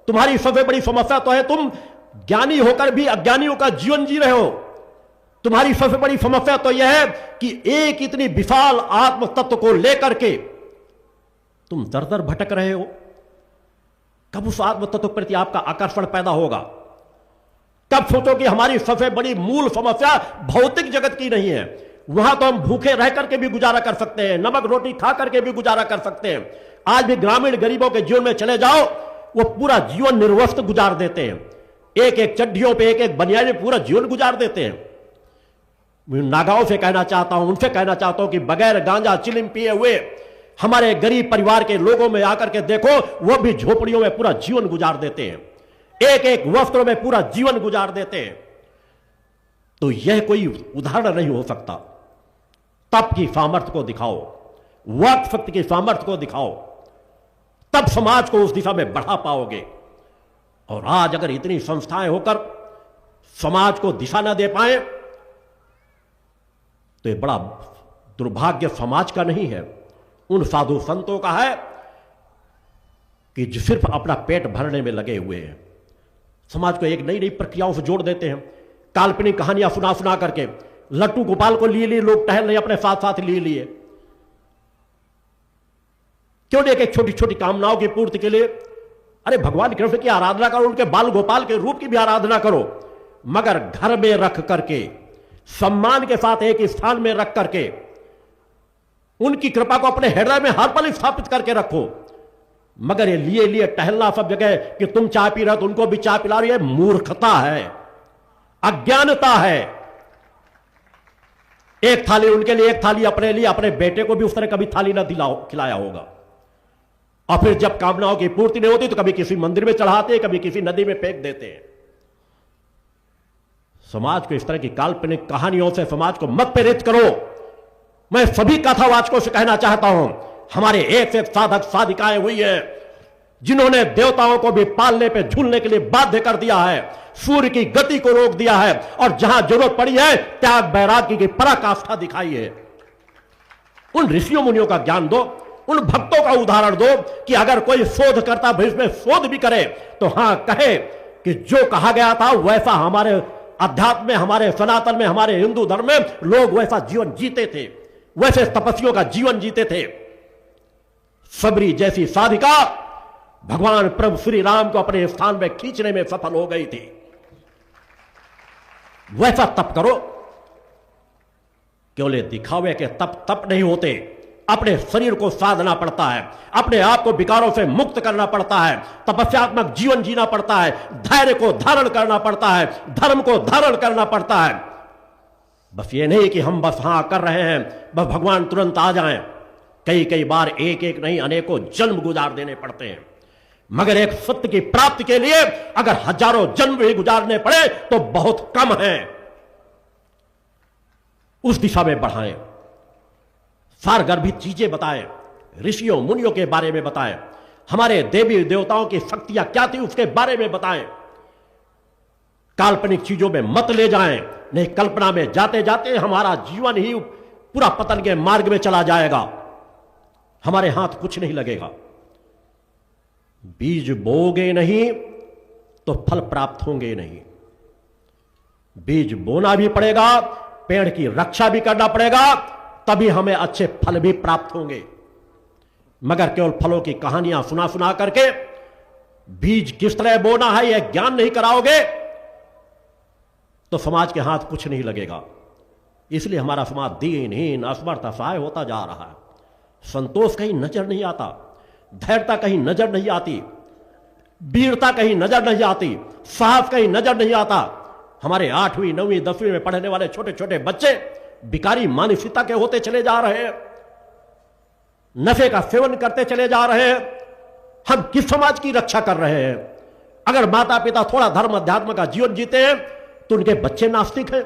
तुम्हारी सबसे बड़ी समस्या तो है तुम ज्ञानी होकर भी अज्ञानियों का जीवन जी रहे हो। तुम्हारी सबसे बड़ी समस्या तो यह है कि एक इतनी विशाल आत्म तत्व को लेकर के तुम दर दर भटक रहे हो। कब उस आत्म तत्व प्रति आपका आकर्षण पैदा होगा? कब सोचो कि हमारी सबसे बड़ी मूल समस्या भौतिक जगत की नहीं है। वहां तो हम भूखे रह करके भी गुजारा कर सकते हैं, नमक रोटी खा करके भी गुजारा कर सकते हैं। आज भी ग्रामीण गरीबों के जीवन में चले जाओ, वो पूरा जीवन निर्वस्त्र गुजार देते हैं, एक एक चड्ढियों पे एक एक बनियान में पूरा जीवन गुजार देते हैं। मैं नागाओं से कहना चाहता हूं, उनसे कहना चाहता हूं कि बगैर गांजा चिलिम पिए हुए हमारे गरीब परिवार के लोगों में आकर के देखो, वो भी झोपड़ियों में पूरा जीवन गुजार देते हैं, एक एक वस्त्रों में पूरा जीवन गुजार देते हैं। तो यह कोई उदाहरण नहीं हो सकता। तप की सामर्थ्य को दिखाओ, वाक शक्ति की सामर्थ्य को दिखाओ, तब समाज को उस दिशा में बढ़ा पाओगे। और आज अगर इतनी संस्थाएं होकर समाज को दिशा न दे पाए तो यह बड़ा दुर्भाग्य समाज का नहीं है, उन साधु संतों का है कि जो सिर्फ अपना पेट भरने में लगे हुए हैं। समाज को एक नई नई प्रक्रियाओं से जोड़ देते हैं, काल्पनिक कहानियां सुना सुना करके। लट्टू गोपाल को लिए लिए लोग टहल रहे, अपने साथ साथ लिए लिए। क्यों नहीं एक छोटी छोटी कामनाओं की पूर्ति के लिए? अरे भगवान कृष्ण की आराधना करो, उनके बाल गोपाल के रूप की भी आराधना करो, मगर घर में रख करके, सम्मान के साथ एक स्थान में रख करके, उनकी कृपा को अपने हृदय में हर पल स्थापित करके रखो। मगर ये लिए लिए टहलना सब जगह कि तुम चाय पी रहे हो तो उनको भी चाय पिला रही है, मूर्खता है, अज्ञानता है। एक थाली उनके लिए, एक थाली अपने लिए। अपने बेटे को भी उस तरह कभी थाली ना खिलाया होगा। और फिर जब कामनाओं की पूर्ति नहीं होती तो कभी किसी मंदिर में चढ़ाते, कभी किसी नदी में फेंक देते हैं। समाज को इस तरह की काल्पनिक कहानियों से समाज को मत प्रेरित करो। मैं सभी कथावाचकों से कहना चाहता हूं, हमारे एक से एक साधक साधिकाएं हुई है जिन्होंने देवताओं को भी पालने पे झूलने के लिए बाध्य कर दिया है, सूर्य की गति को रोक दिया है, और जहां जरूरत पड़ी है त्याग वैराग्य की पराकाष्ठा दिखाई है। उन ऋषियों मुनियों का ज्ञान दो, उन भक्तों का उदाहरण दो कि अगर कोई शोध करता भविष्य में शोध भी करे तो हां कहे कि जो कहा गया था वैसा हमारे अध्यात्म में, हमारे सनातन में, हमारे हिंदू धर्म में लोग वैसा जीवन जीते थे, वैसे तपस्वियों का जीवन जीते थे। सबरी जैसी साधिका भगवान प्रभु श्री राम को अपने स्थान में खींचने में सफल हो गई थी। वैसा तप करो। केवल दिखावे के तप नहीं होते। अपने शरीर को साधना पड़ता है, अपने आप को विकारों से मुक्त करना पड़ता है, तपस्यात्मक जीवन जीना पड़ता है, धैर्य को धारण करना पड़ता है, धर्म को धारण करना पड़ता है। बस ये नहीं कि हम बस हां कर रहे हैं, बस भगवान तुरंत आ जाएं। कई बार एक नहीं अनेकों जन्म गुजार देने पड़ते हैं। मगर एक सत्य की प्राप्ति के लिए अगर हजारों जन्म भी गुजारने पड़े तो बहुत कम है। उस दिशा में बढ़ाएं, सारगर्भित चीजें बताएं, ऋषियों मुनियों के बारे में बताएं, हमारे देवी देवताओं की शक्तियां क्या थी उसके बारे में बताएं। काल्पनिक चीजों में मत ले जाएं, नहीं कल्पना में जाते जाते हमारा जीवन ही पूरा पतन के मार्ग में चला जाएगा, हमारे हाथ कुछ नहीं लगेगा। बीज बोगे नहीं तो फल प्राप्त होंगे नहीं। बीज बोना भी पड़ेगा, पेड़ की रक्षा भी करना पड़ेगा, तभी हमें अच्छे फल भी प्राप्त होंगे। मगर केवल फलों की कहानियां सुना करके बीज किस तरह बोना है यह ज्ञान नहीं कराओगे तो समाज के हाथ कुछ नहीं लगेगा। इसलिए हमारा समाज दीनहीन, असमर्थ, असहाय होता जा रहा है। संतोष कहीं नजर नहीं आता, धैर्यता कहीं नजर नहीं आती, वीरता कहीं नजर नहीं आती, साहस कहीं नजर नहीं आता। हमारे 8वीं 9वीं 10वीं में पढ़ने वाले छोटे छोटे बच्चे भिखारी मानसिकता के होते चले जा रहे हैं, नशे का सेवन करते चले जा रहे हैं। हम किस समाज की रक्षा कर रहे हैं? अगर माता पिता थोड़ा धर्म अध्यात्म का जीवन जीते हैं तो उनके बच्चे नास्तिक हैं।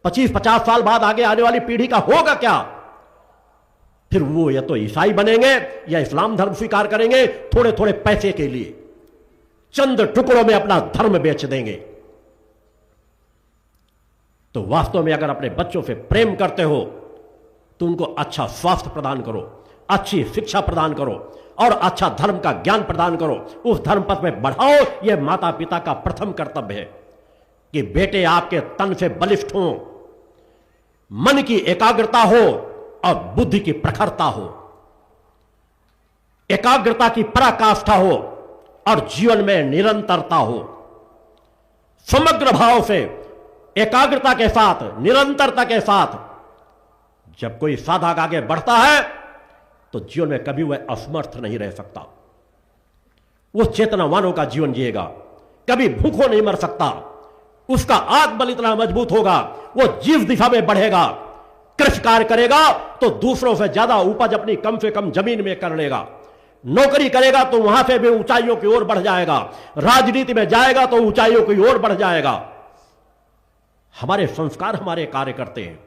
25-50 साल बाद आगे आने वाली पीढ़ी का होगा क्या? फिर वो या तो ईसाई बनेंगे या इस्लाम धर्म स्वीकार करेंगे, थोड़े थोड़े पैसे के लिए चंद टुकड़ों में अपना धर्म बेच देंगे। तो वास्तव में अगर अपने बच्चों से प्रेम करते हो तो उनको अच्छा स्वास्थ्य प्रदान करो, अच्छी शिक्षा प्रदान करो और अच्छा धर्म का ज्ञान प्रदान करो, उस धर्म पथ में बढ़ाओ। यह माता पिता का प्रथम कर्तव्य है कि बेटे आपके तन से बलिष्ठ हो, मन की एकाग्रता हो और बुद्धि की प्रखरता हो, एकाग्रता की पराकाष्ठा हो और जीवन में निरंतरता हो। समग्र भाव से, एकाग्रता के साथ, निरंतरता के साथ जब कोई साधक आगे बढ़ता है तो जीवन में कभी वह असमर्थ नहीं रह सकता। वो चेतनावानों का जीवन जिएगा, कभी भूखों नहीं मर सकता। उसका आत्मबल इतना मजबूत होगा, वो जिस दिशा में बढ़ेगा, कृषि कार्य करेगा तो दूसरों से ज्यादा उपज अपनी कम से कम जमीन में कर लेगा। नौकरी करेगा तो वहां से भी ऊंचाइयों की ओर बढ़ जाएगा। राजनीति में जाएगा तो ऊंचाइयों की ओर बढ़ जाएगा। हमारे संस्कार हमारे कार्य करते हैं।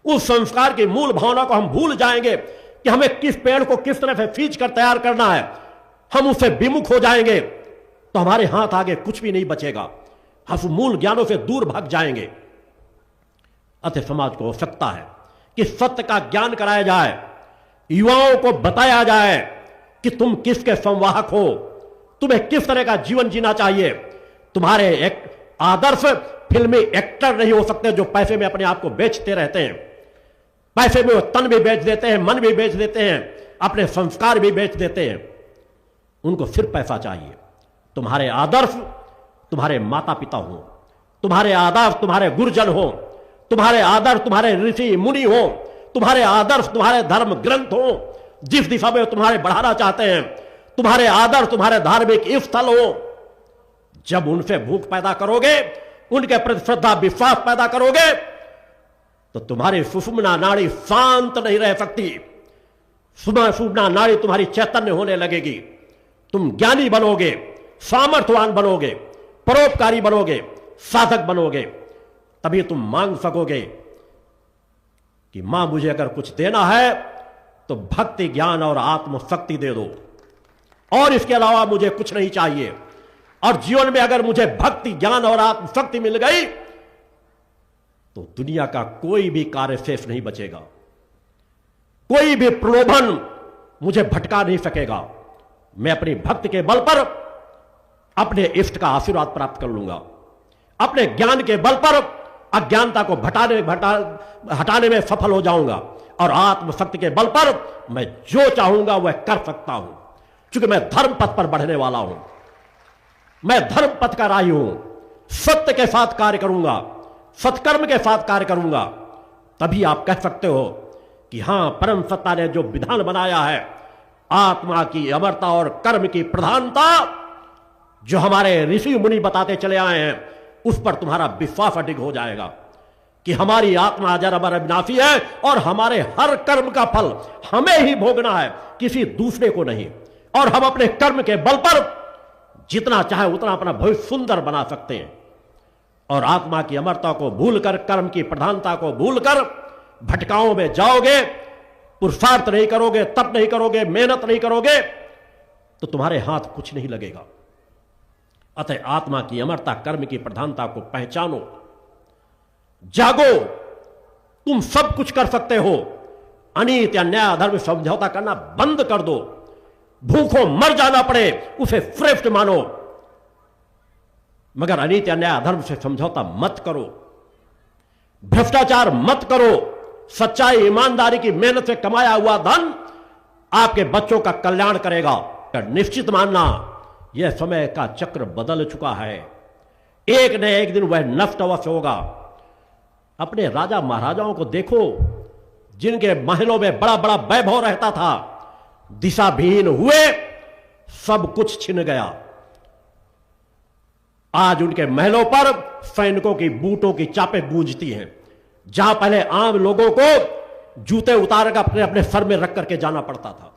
उस संस्कार की मूल भावना को हम भूल जाएंगे कि हमें किस पेड़ को किस तरह से खींच कर तैयार करना है। हम उससे विमुख हो जाएंगे तो हमारे हाथ आगे कुछ भी नहीं बचेगा। हम मूल ज्ञानों से दूर भाग जाएंगे। अतः समाज को आवश्यकता है कि सत्य का ज्ञान कराया जाए, युवाओं को बताया जाए कि तुम किसके संवाहक हो, तुम्हें किस तरह का जीवन जीना चाहिए। तुम्हारे एक आदर्श फिल्मी एक्टर नहीं हो सकते जो पैसे में अपने आप को बेचते रहते हैं। पैसे में वो तन भी बेच देते हैं, मन भी बेच देते हैं, अपने संस्कार भी बेच देते हैं। उनको सिर्फ पैसा चाहिए। तुम्हारे आदर्श तुम्हारे माता पिता हो, तुम्हारे आदर्श तुम्हारे गुरुजन हो, तुम्हारे आदर्श तुम्हारे ऋषि मुनि हो, तुम्हारे आदर्श तुम्हारे धर्म ग्रंथ हो, जिस दिशा में तुम्हारे बढ़ाना चाहते हैं, तुम्हारे आदर्श तुम्हारे धार्मिक स्थल हो। जब उनसे भूख पैदा करोगे, उनके प्रति श्रद्धा विश्वास पैदा करोगे तो तुम्हारी सुषुम्ना नाड़ी शांत नहीं रह सकती। सुषुम्ना नाड़ी तुम्हारी चैतन्य होने लगेगी। तुम ज्ञानी बनोगे, सामर्थ्यवान बनोगे, परोपकारी बनोगे, साधक बनोगे। तभी तुम मांग सकोगे कि मां मुझे अगर कुछ देना है तो भक्ति, ज्ञान और आत्मशक्ति दे दो, और इसके अलावा मुझे कुछ नहीं चाहिए। और जीवन में अगर मुझे भक्ति, ज्ञान और आत्मशक्ति मिल गई तो दुनिया का कोई भी कार्य शेष नहीं बचेगा। कोई भी प्रलोभन मुझे भटका नहीं सकेगा। मैं अपनी भक्ति के बल पर अपने इष्ट का आशीर्वाद प्राप्त कर लूंगा। अपने ज्ञान के बल पर अज्ञानता को हटाने में सफल हो जाऊंगा और आत्मशक्ति के बल पर मैं जो चाहूंगा वह कर सकता हूं, क्योंकि मैं धर्म पथ पर बढ़ने वाला हूं। मैं धर्म पथ का राही हूं। सत्य के साथ कार्य करूंगा, सत्कर्म के साथ कार्य करूंगा। तभी आप कह सकते हो कि हां, परम सत्ता ने जो विधान बनाया है, आत्मा की अमरता और कर्म की प्रधानता, जो हमारे ऋषि मुनि बताते चले आए हैं, उस पर तुम्हारा विश्वास अडिग हो जाएगा कि हमारी आत्मा अजर अमर अविनाशी है और हमारे हर कर्म का फल हमें ही भोगना है, किसी दूसरे को नहीं। और हम अपने कर्म के बल पर जितना चाहे उतना अपना भविष्य सुंदर बना सकते हैं। और आत्मा की अमरता को भूलकर, कर्म की प्रधानता को भूलकर भटकाओं में जाओगे, पुरुषार्थ नहीं करोगे, तप नहीं करोगे, मेहनत नहीं करोगे, तो तुम्हारे हाथ कुछ नहीं लगेगा। अतः आत्मा की अमरता, कर्म की प्रधानता को पहचानो, जागो। तुम सब कुछ कर सकते हो। अनीति, अन्याय, अधर्म समझौता करना बंद कर दो। भूखों मर जाना पड़े उसे श्रेष्ठ मानो, मगर अनीति, अन्याय, अधर्म से समझौता मत करो। भ्रष्टाचार मत करो। सच्चाई, ईमानदारी की मेहनत से कमाया हुआ धन आपके बच्चों का कल्याण करेगा। निश्चित मानना, यह समय का चक्र बदल चुका है। एक न एक दिन वह नष्ट अवश्य होगा। अपने राजा महाराजाओं को देखो, जिनके महलों में बड़ा बड़ा वैभव रहता था, दिशाविहीन हुए, सब कुछ छिन गया। आज उनके महलों पर सैनिकों की बूटों की चापें गूंजती हैं। जहां पहले आम लोगों को जूते उतार कर अपने अपने सर में रख करके जाना पड़ता था,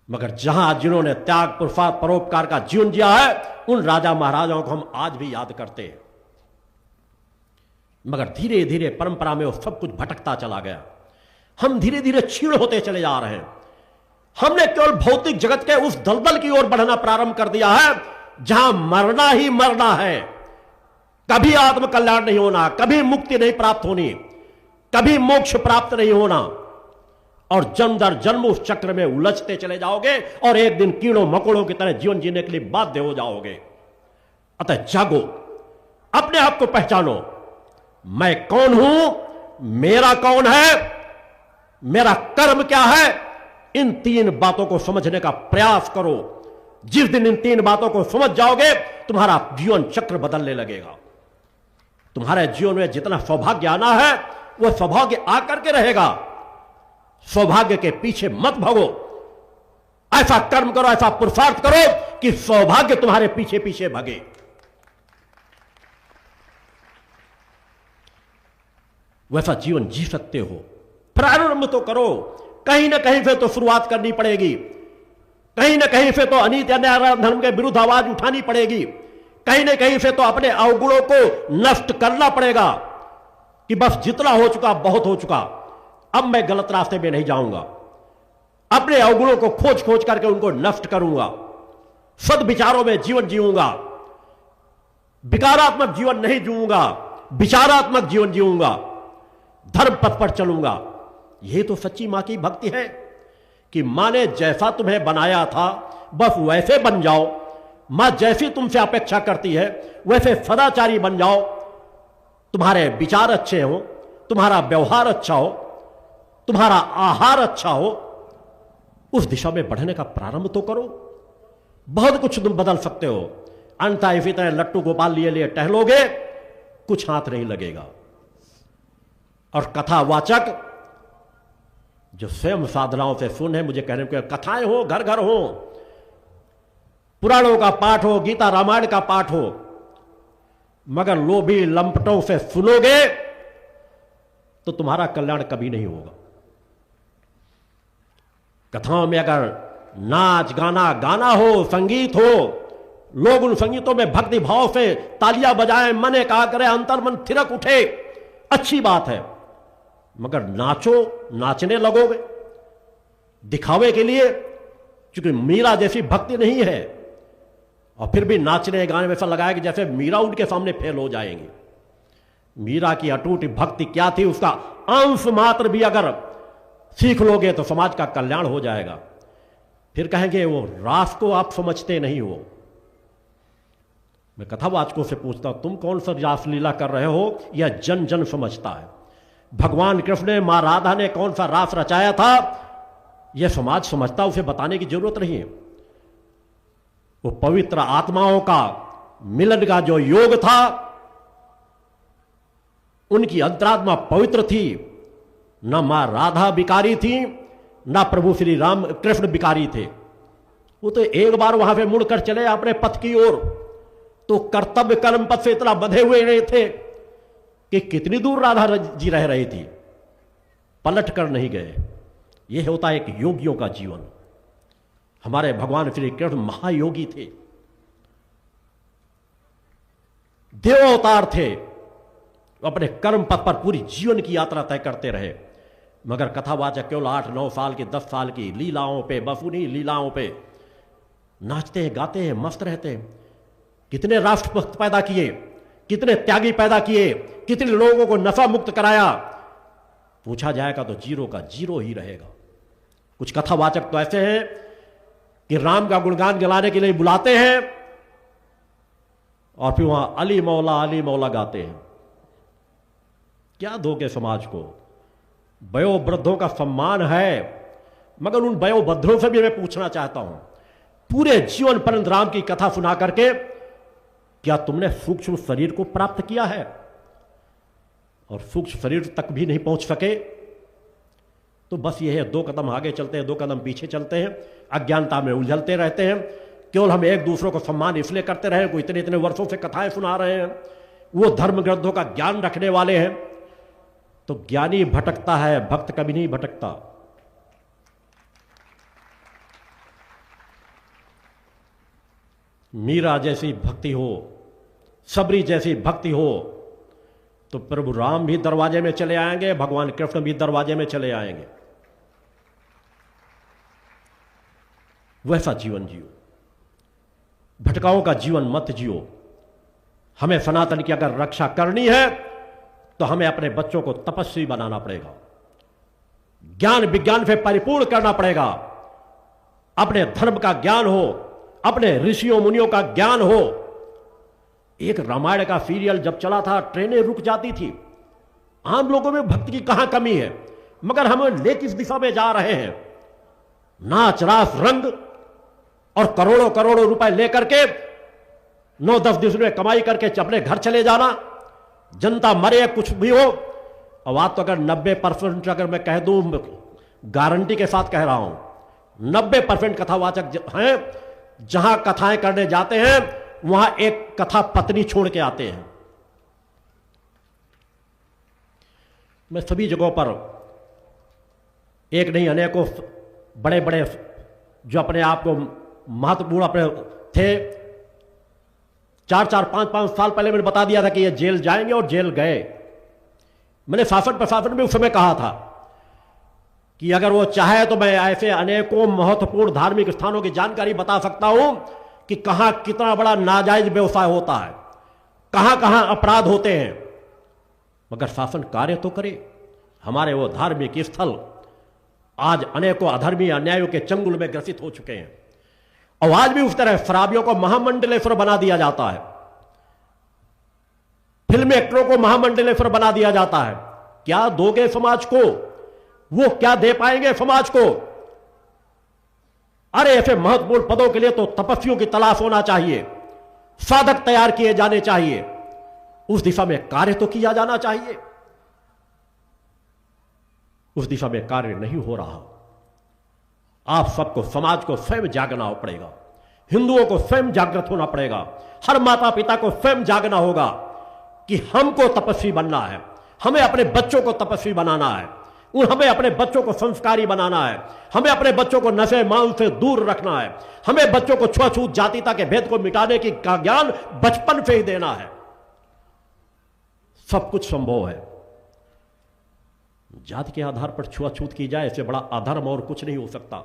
मगर जिन्होंने त्याग, पुरुषार्थ, परोपकार का जीवन जिया है, उन राजा महाराजाओं को हम आज भी याद करते हैं। मगर धीरे धीरे परंपरा में वो सब कुछ भटकता चला गया। हम धीरे धीरे क्षीण होते चले जा रहे हैं। हमने केवल भौतिक जगत के उस दलदल की ओर बढ़ना प्रारंभ कर दिया है जहां मरना ही मरना है। कभी आत्म कल्याण नहीं होना, कभी मुक्ति नहीं प्राप्त होनी, कभी मोक्ष प्राप्त नहीं होना, और जन्म दर जन्म उस चक्र में उलझते चले जाओगे और एक दिन कीड़ों मकोड़ों की तरह जीवन जीने के लिए बाध्य हो जाओगे। अतः जागो, अपने आप को पहचानो। मैं कौन हूं, मेरा कौन है, मेरा कर्म क्या है, इन तीन बातों को समझने का प्रयास करो। जिस दिन इन तीन बातों को समझ जाओगे, तुम्हारा जीवन चक्र बदलने लगेगा। तुम्हारे जीवन में जितना सौभाग्य आना है वह सौभाग्य आकर के रहेगा। सौभाग्य के पीछे मत भागो। ऐसा कर्म करो, ऐसा पुरुषार्थ करो कि सौभाग्य तुम्हारे पीछे पीछे भागे। वैसा जीवन जी सकते हो। प्रारंभ तो करो। कहीं ना कहीं से तो शुरुआत करनी पड़ेगी। कहीं ना कहीं से तो अनीति, अन्याय, धर्म के विरुद्ध आवाज उठानी पड़ेगी। कहीं ना कहीं से तो अपने अवगुणों को नष्ट करना पड़ेगा कि बस जितना हो चुका बहुत हो चुका, अब मैं गलत रास्ते में नहीं जाऊंगा। अपने अवगुणों को खोज खोज करके उनको नष्ट करूंगा। सद्विचारों में जीवन जीऊंगा। विकारात्मक जीवन नहीं जीऊंगा, विचारात्मक जीवन जीऊंगा। धर्म पथ पर चलूंगा। यही तो सच्ची मां की भक्ति है कि मां ने जैसा तुम्हें बनाया था बस वैसे बन जाओ। मां जैसी तुमसे अपेक्षा करती है वैसे सदाचारी बन जाओ। तुम्हारे विचार अच्छे हो, तुम्हारा व्यवहार अच्छा हो, तुम्हारा आहार अच्छा हो, उस दिशा में बढ़ने का प्रारंभ तो करो। बहुत कुछ तुम बदल सकते हो। अन्यथा इसी तरह लट्टू गोपाल लिए लिए टहलोगे, कुछ हाथ नहीं लगेगा। और कथावाचक जो स्वयं साधनाओं से सुन है, मुझे कहने को कथाएं हो, घर घर हो, पुराणों का पाठ हो, गीता रामायण का पाठ हो, मगर लोभी लंपटों से सुनोगे तो तुम्हारा कल्याण कभी नहीं होगा। कथाओं में अगर नाच गाना गाना हो, संगीत हो, लोग उन संगीतों में भक्ति भाव से तालियां बजाएं, मन एकाग्र करें, अंतर्मन थिरक उठे, अच्छी बात है। मगर नाचो, नाचने लगोगे दिखावे के लिए, क्योंकि मीरा जैसी भक्ति नहीं है, और फिर भी नाचने गाने में ऐसा लगाया कि जैसे मीरा उनके सामने फेल हो जाएंगे। मीरा की अटूट भक्ति क्या थी, उसका अंश मात्र भी अगर सीख लोगे तो समाज का कल्याण हो जाएगा। फिर कहेंगे वो रास को आप समझते नहीं हो। मैं कथावाचकों से पूछता हूं, तुम कौन सा रासलीला कर रहे हो? यह जन जन समझता है। भगवान कृष्ण ने, मां राधा ने कौन सा रास रचाया था, यह समाज समझता, उसे बताने की जरूरत नहीं है। वो पवित्र आत्माओं का मिलन का जो योग था, उनकी अंतरात्मा पवित्र थी। न मां राधा बिकारी थी, न प्रभु श्री राम कृष्ण बिकारी थे। वो तो एक बार वहां पे मुड़कर चले अपने पथ की ओर, तो कर्तव्य कर्म पथ से इतना बंधे हुए नहीं थे कि कितनी दूर राधा जी रह रही थी, पलट कर नहीं गए। यह होता है एक योगियों का जीवन। हमारे भगवान श्री कृष्ण महायोगी थे, देव अवतार थे, अपने कर्म पथ पर पूरी जीवन की यात्रा तय करते रहे। मगर कथावाचक केवल 8-9 साल की, 10 साल की लीलाओं पे, बस उन्हीं लीलाओं पे नाचते हैं, गाते हैं, मस्त रहते हैं। कितने राष्ट्रभक्त पैदा किए, कितने त्यागी पैदा किए, कितने लोगों को नशा मुक्त कराया, पूछा जाएगा तो जीरो का जीरो ही रहेगा। कुछ कथावाचक तो ऐसे हैं कि राम का गुणगान गलाने के लिए बुलाते हैं और फिर वहां अली मौला गाते हैं। क्या दोगे समाज को? वयोवृद्धों का सम्मान है, मगर उन वयोवृद्धों से भी मैं पूछना चाहता हूं, पूरे जीवन पर्यंत राम की कथा सुना करके क्या तुमने सूक्ष्म शरीर को प्राप्त किया है? और सूक्ष्म शरीर तक भी नहीं पहुंच सके तो बस यह है, 2 कदम आगे चलते हैं, 2 कदम पीछे चलते हैं, अज्ञानता में उलझलते रहते हैं। केवल हम एक दूसरों को सम्मान इसलिए करते रहे, कोई इतने इतने वर्षों से कथाएं सुना रहे हैं, वो धर्म ग्रंथों का ज्ञान रखने वाले हैं। तो ज्ञानी भटकता है, भक्त कभी नहीं भटकता। मीरा जैसी भक्ति हो, सबरी जैसी भक्ति हो, तो प्रभु राम भी दरवाजे में चले आएंगे, भगवान कृष्ण भी दरवाजे में चले आएंगे। वैसा जीवन जियो, भटकाओं का जीवन मत जियो। हमें सनातन की अगर रक्षा करनी है तो हमें अपने बच्चों को तपस्वी बनाना पड़ेगा, ज्ञान विज्ञान से परिपूर्ण करना पड़ेगा। अपने धर्म का ज्ञान हो, अपने ऋषियों मुनियों का ज्ञान हो। एक रामायण का सीरियल जब चला था, ट्रेनें रुक जाती थी। आम लोगों में भक्ति की कहां कमी है, मगर हम ले किस दिशा में जा रहे हैं? नाच रास रंग और करोड़ों करोड़ों रुपए लेकर के 9-10 दिन में कमाई करके अपने घर चले जाना। जनता मरे कुछ भी हो। और बात तो अगर 90% अगर मैं कह दूं, गारंटी के साथ कह रहा हूं, 90% कथावाचक हैं, जहां कथाएं करने जाते हैं वहां एक कथा पत्नी छोड़ के आते हैं। मैं सभी जगहों पर एक नहीं अनेकों बड़े बड़े जो अपने आप को महत्वपूर्ण अपने थे, 4-4, 5-5 साल पहले मैंने बता दिया था कि ये जेल जाएंगे और जेल गए। मैंने शासन प्रशासन में उस समय कहा था कि अगर वो चाहे तो मैं ऐसे अनेकों महत्वपूर्ण धार्मिक स्थानों की जानकारी बता सकता हूं कि कहां कितना बड़ा नाजायज व्यवसाय होता है, कहां कहां अपराध होते हैं। मगर शासन कार्य तो करे। हमारे वो धार्मिक स्थल आज अनेकों अधर्मी अन्यायों के चंगुल में ग्रसित हो चुके हैं। और आज भी उस तरह शराबियों को महामंडलेश्वर बना दिया जाता है, फिल्म एक्टरों को महामंडलेश्वर बना दिया जाता है। क्या दोगे समाज को? वो क्या दे पाएंगे समाज को? अरे ऐसे महत्वपूर्ण पदों के लिए तो तपस्वियों की तलाश होना चाहिए, साधक तैयार किए जाने चाहिए, उस दिशा में कार्य तो किया जाना चाहिए। उस दिशा में कार्य नहीं हो रहा। आप सबको, समाज को स्वयं जागना पड़ेगा, हिंदुओं को स्वयं जागृत होना पड़ेगा, हर माता पिता को स्वयं जागना होगा कि हमको तपस्वी बनना है, हमें अपने बच्चों को तपस्वी बनाना है, हमें अपने बच्चों को संस्कारी बनाना है, हमें अपने बच्चों को नशे मांस से दूर रखना है, हमें बच्चों को छुआछूत जातिता के भेद को मिटाने की का ज्ञान बचपन से ही देना है। सब कुछ संभव है। जाति के आधार पर छुआछूत की जाए, इससे बड़ा अधर्म और कुछ नहीं हो सकता।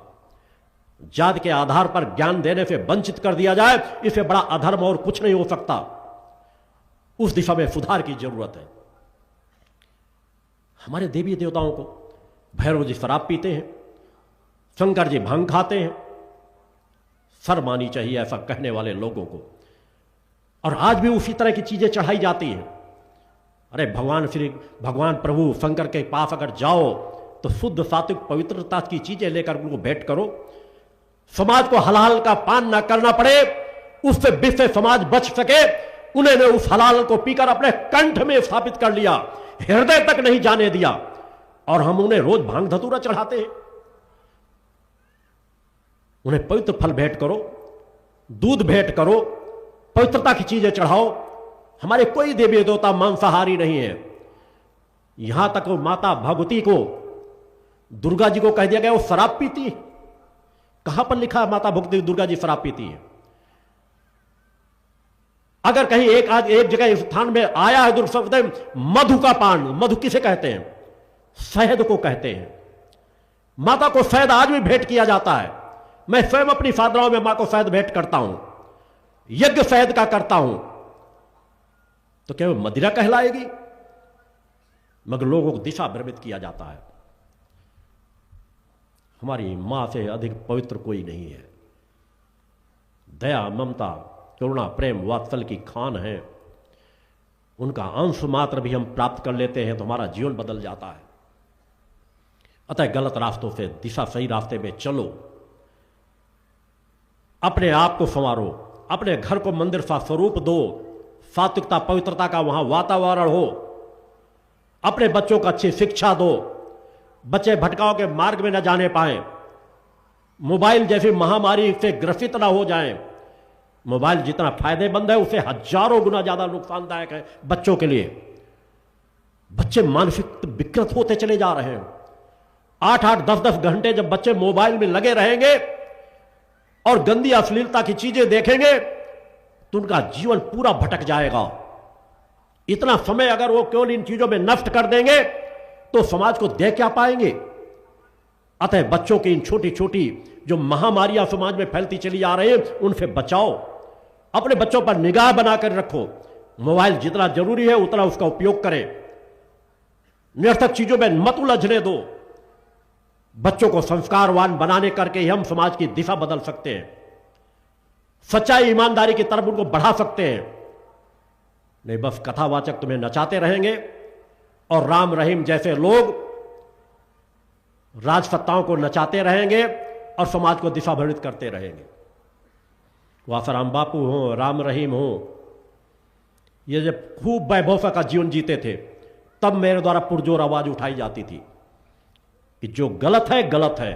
जाति के आधार पर ज्ञान देने से वंचित कर दिया जाए, इससे बड़ा अधर्म और कुछ नहीं हो सकता। उस दिशा में सुधार की जरूरत है। हमारे देवी देवताओं को, भैरव जी शराब पीते हैं, शंकर जी भांग खाते हैं, शर्म आनी चाहिए ऐसा कहने वाले लोगों को। और आज भी उसी तरह की चीजें चढ़ाई जाती हैं। अरे भगवान प्रभु शंकर के पास अगर जाओ तो शुद्ध सात्विक पवित्रता की चीजें लेकर उनको भेंट करो। समाज को हलाल का पान ना करना पड़े, उससे विश्व समाज बच सके, उन्होंने उस हलाल को पीकर अपने कंठ में स्थापित कर लिया, हृदय तक नहीं जाने दिया। और हम उन्हें रोज भांग धतूरा चढ़ाते हैं। उन्हें पवित्र फल भेंट करो, दूध भेंट करो, पवित्रता की चीजें चढ़ाओ। हमारे कोई देवी देवता मांसाहारी नहीं है। यहां तक माता भगवती को, दुर्गा जी को कह दिया गया वो शराब पीती है। कहां पर लिखा है माता भगवती दुर्गा जी शराब पीती है? अगर कहीं एक जगह स्थान में आया है दुर्शब्द मधु का पान, मधु किसे कहते हैं? शहद को कहते हैं। माता को शहद आज भी भेंट किया जाता है। मैं स्वयं अपनी साधनाओं में मां को शहद भेंट करता हूं, यज्ञ शहद का करता हूं। तो क्या वो मदिरा कहलाएगी? मगर लोगों को दिशा भ्रमित किया जाता है। हमारी मां से अधिक पवित्र कोई नहीं है। दया, ममता, करुणा, प्रेम, वात्सल्य की खान है। उनका अंश मात्र भी हम प्राप्त कर लेते हैं तो हमारा जीवन बदल जाता है। अतः गलत रास्तों से दिशा सही रास्ते में चलो। अपने आप को संवारो, अपने घर को मंदिर सा स्वरूप दो, सात्विकता पवित्रता का वहां वातावरण हो। अपने बच्चों को अच्छी शिक्षा दो, बच्चे भटकाव के मार्ग में न जाने पाए, मोबाइल जैसी महामारी से ग्रसित ना हो जाएं। मोबाइल जितना फायदेमंद है उससे हजारों गुना ज्यादा नुकसानदायक है बच्चों के लिए। बच्चे मानसिक विकृत होते चले जा रहे हैं। 8-8, 10-10 घंटे जब बच्चे मोबाइल में लगे रहेंगे और गंदी अश्लीलता की चीजें देखेंगे तो उनका जीवन पूरा भटक जाएगा। इतना समय अगर वो केवल इन चीजों में नष्ट कर देंगे तो समाज को दे क्या पाएंगे? अतः बच्चों की इन छोटी छोटी जो महामारियां समाज में फैलती चली आ रही है उनसे बचाओ। अपने बच्चों पर निगाह बनाकर रखो। मोबाइल जितना जरूरी है उतना उसका उपयोग करें। निरर्थक चीजों में मत उलझने दो। बच्चों को संस्कारवान बनाने करके ही हम समाज की दिशा बदल सकते हैं, सच्चाई ईमानदारी की तरफ उनको बढ़ा सकते हैं। नहीं बस कथावाचक तुम्हें नचाते रहेंगे और राम रहीम जैसे लोग राजसत्ताओं को नचाते रहेंगे और समाज को दिशा भ्रमित करते रहेंगे। वासाराम बापू हो, राम रहीम हो, ये जब खूब वैभव का जीवन जीते थे तब मेरे द्वारा पुरजोर आवाज उठाई जाती थी कि जो गलत है गलत है।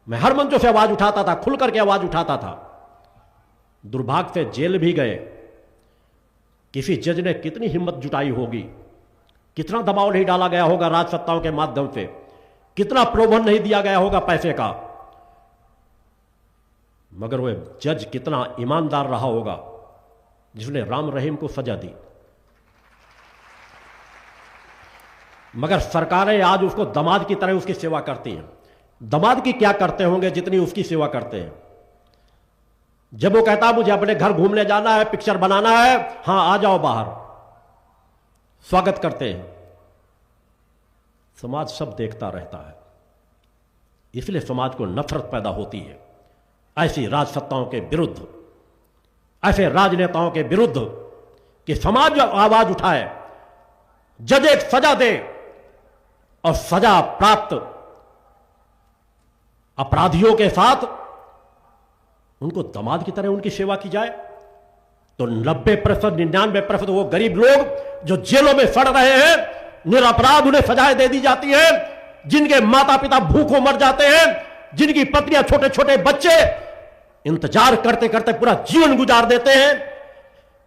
मैं हर मंचों से आवाज उठाता था, खुल करके आवाज उठाता था। दुर्भाग्य से जेल भी गए। किसी जज ने कितनी हिम्मत जुटाई होगी, कितना दबाव नहीं डाला गया होगा राजसत्ताओं के माध्यम से, कितना प्रलोभन नहीं दिया गया होगा पैसे का। मगर वह जज कितना ईमानदार रहा होगा जिसने राम रहीम को सजा दी। मगर सरकारें आज उसको दामाद की तरह उसकी सेवा करती हैं। दामाद की क्या करते होंगे जितनी उसकी सेवा करते हैं। जब वो कहता मुझे अपने घर घूमने जाना है, पिक्चर बनाना है, हां आ जाओ बाहर, स्वागत करते हैं। समाज सब देखता रहता है, इसलिए समाज को नफरत पैदा होती है ऐसी राजसत्ताओं के विरुद्ध, ऐसे राजनेताओं के विरुद्ध कि समाज आवाज उठाए, जज एक सजा दे और सजा प्राप्त अपराधियों के साथ उनको दामाद की तरह उनकी सेवा की जाए तो 90%, 99% वो गरीब लोग जो जेलों में सड़ रहे हैं, निरपराध उन्हें सजाएं दे दी जाती हैं, जिनके माता पिता भूखों मर जाते हैं, जिनकी पत्नियां, छोटे छोटे बच्चे इंतजार करते करते पूरा जीवन गुजार देते हैं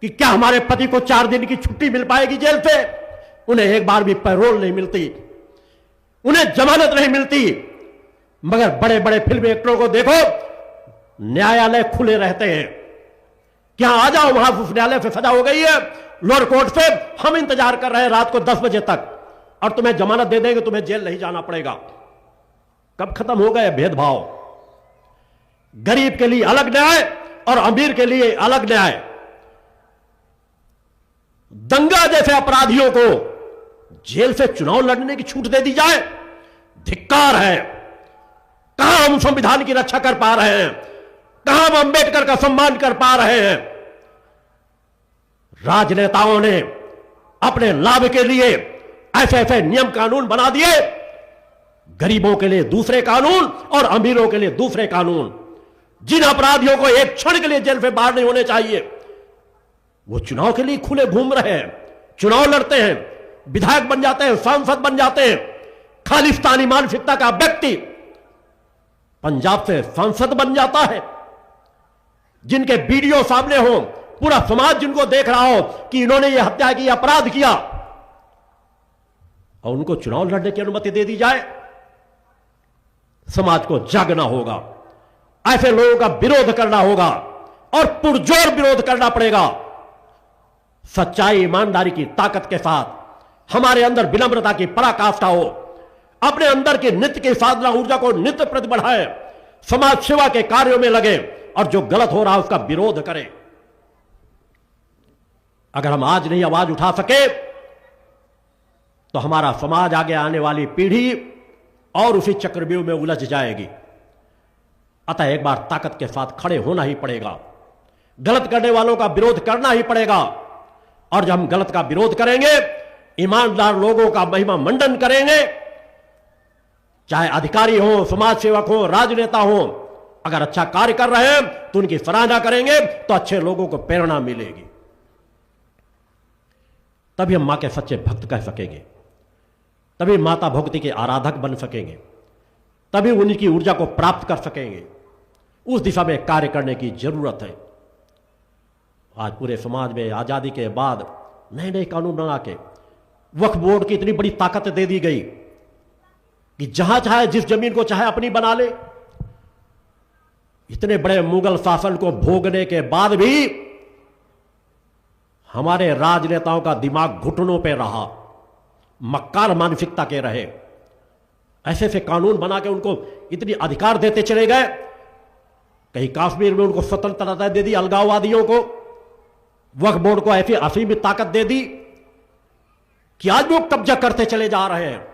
कि क्या हमारे पति को 4 दिन की छुट्टी मिल पाएगी जेल से। उन्हें एक बार भी पैरोल नहीं मिलती, उन्हें जमानत नहीं मिलती। मगर बड़े बड़े फिल्म एक्टरों को देखो, न्यायालय खुले रहते हैं। क्या आ जाओ, वहां उस न्यायालय से सजा हो गई है, लोअर कोर्ट से हम इंतजार कर रहे हैं रात को 10 बजे तक और तुम्हें जमानत दे देंगे, तुम्हें जेल नहीं जाना पड़ेगा। कब खत्म हो गए भेदभाव? गरीब के लिए अलग न्याय और अमीर के लिए अलग न्याय। दंगा जैसे अपराधियों को जेल से चुनाव लड़ने की छूट दे दी जाए, धिक्कार है। कहां हम संविधान की रक्षा कर पा रहे हैं? कहां हम अंबेडकर का सम्मान कर पा रहे हैं? राजनेताओं ने अपने लाभ के लिए ऐसे ऐसे नियम कानून बना दिए, गरीबों के लिए दूसरे कानून और अमीरों के लिए दूसरे कानून। जिन अपराधियों को एक क्षण के लिए जेल से बाहर नहीं होने चाहिए, वो चुनाव के लिए खुले घूम रहे हैं, चुनाव लड़ते हैं, विधायक बन जाते हैं, सांसद बन जाते हैं। खालिस्तानी मानसिकता का व्यक्ति पंजाब से सांसद बन जाता है, जिनके वीडियो सामने हो, पूरा समाज जिनको देख रहा हो कि इन्होंने ये हत्या की, अपराध किया, और उनको चुनाव लड़ने की अनुमति दे दी जाए। समाज को जागना होगा, ऐसे लोगों का विरोध करना होगा और पुरजोर विरोध करना पड़ेगा। सच्चाई, ईमानदारी की ताकत के साथ हमारे अंदर विनम्रता की पराकाष्ठा हो, अपने अंदर की नित्य की साधना ऊर्जा को नित्य प्रति बढ़ाए, समाज सेवा के कार्यों में लगे और जो गलत हो रहा है उसका विरोध करें। अगर हम आज नहीं आवाज उठा सके तो हमारा समाज आगे आने वाली पीढ़ी और उसी चक्रव्यूह में उलझ जाएगी। अतः एक बार ताकत के साथ खड़े होना ही पड़ेगा, गलत करने वालों का विरोध करना ही पड़ेगा। और जब हम गलत का विरोध करेंगे, ईमानदार लोगों का महिमा मंडन करेंगे, चाहे अधिकारी हो, समाज सेवक हो, राजनेता हो, अगर अच्छा कार्य कर रहे हैं तो उनकी सराहना करेंगे तो अच्छे लोगों को प्रेरणा मिलेगी। तभी हम मां के सच्चे भक्त कह सकेंगे, तभी माता भक्ति के आराधक बन सकेंगे, तभी उनकी ऊर्जा को प्राप्त कर सकेंगे। उस दिशा में कार्य करने की जरूरत है। आज पूरे समाज में आजादी के बाद नए नए कानून बना के वक्फ बोर्ड की इतनी बड़ी ताकत दे दी गई कि जहां चाहे जिस जमीन को चाहे अपनी बना ले। इतने बड़े मुगल शासन को भोगने के बाद भी हमारे राजनेताओं का दिमाग घुटनों पे रहा, मक्कार मानसिकता के रहे। ऐसे ऐसे कानून बना के उनको इतनी अधिकार देते चले गए। कहीं कश्मीर में उनको स्वतंत्रता दे दी, अलगाववादियों को, वक्फ बोर्ड को ऐसी असीमित ताकत दे दी कि आज वो कब्जा करते चले जा रहे हैं।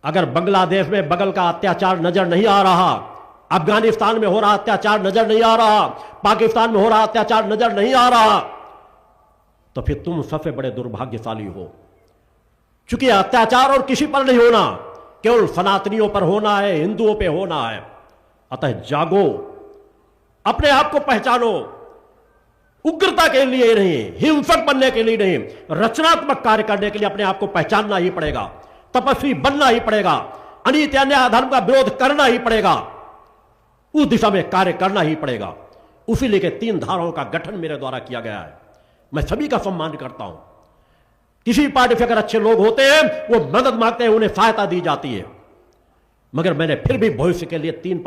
अगर बांग्लादेश में बगल का अत्याचार नजर नहीं आ रहा, अफगानिस्तान में हो रहा अत्याचार नजर नहीं आ रहा, पाकिस्तान में हो रहा अत्याचार नजर नहीं आ रहा, तो फिर तुम सबसे बड़े दुर्भाग्यशाली हो। चूंकि अत्याचार और किसी पर नहीं होना, केवल सनातनियों पर होना है, हिंदुओं पे होना है। अतः जागो, अपने आप को पहचानो। उग्रता के लिए नहीं, हिंसक बनने के लिए नहीं, रचनात्मक कार्य करने के लिए अपने आप को पहचानना ही पड़ेगा, तपस्वी बनना ही पड़ेगा, अनीति अन्याय अधर्म का विरोध करना ही पड़ेगा, उस दिशा में कार्य करना ही पड़ेगा। उसी लेके 3 धाराओं का गठन मेरे द्वारा किया गया है। मैं सभी का सम्मान करता हूं। किसी पार्टी से अगर अच्छे लोग होते हैं, वो मदद मांगते हैं, उन्हें सहायता दी जाती है। मगर मैंने फिर भी भविष्य के लिए 3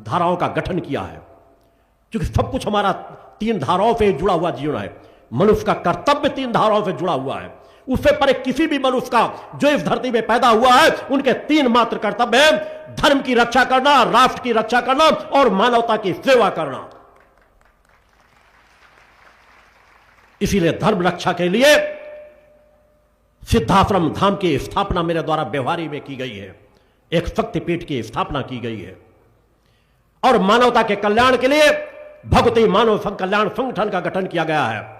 धाराओं का गठन किया है, क्योंकि सब कुछ हमारा 3 धाराओं से जुड़ा हुआ जीवन है। मनुष्य का कर्तव्य 3 धाराओं से जुड़ा हुआ है। उससे परे किसी भी मनुष्य का जो इस धरती में पैदा हुआ है, उनके 3 मात्र कर्तव्य हैं: धर्म की रक्षा करना, राष्ट्र की रक्षा करना और मानवता की सेवा करना। इसीलिए धर्म रक्षा के लिए सिद्धाश्रम धाम की स्थापना मेरे द्वारा व्यवहारी में की गई है, एक शक्तिपीठ की स्थापना की गई है। और मानवता के कल्याण के लिए भगवती मानव कल्याण संगठन का गठन किया गया है।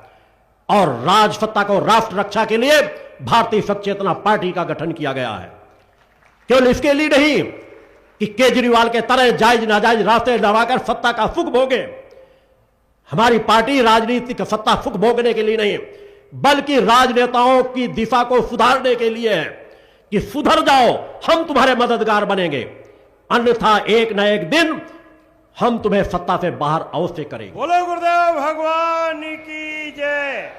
और राजसत्ता को राष्ट्र रक्षा के लिए भारतीय सचेतना पार्टी का गठन किया गया है। केवल इसके लिए नहीं कि केजरीवाल के तरह जायज नाजायज रास्ते लगाकर सत्ता का सुख भोगे। हमारी पार्टी राजनीतिक सत्ता सुख भोगने के लिए नहीं, बल्कि राजनेताओं की दिशा को सुधारने के लिए है कि सुधर जाओ, हम तुम्हारे मददगार बनेंगे, अन्यथा एक न एक दिन हम तुम्हें सत्ता से बाहर अवश्य करेंगे। बोलो गुरुदेव भगवान की जय।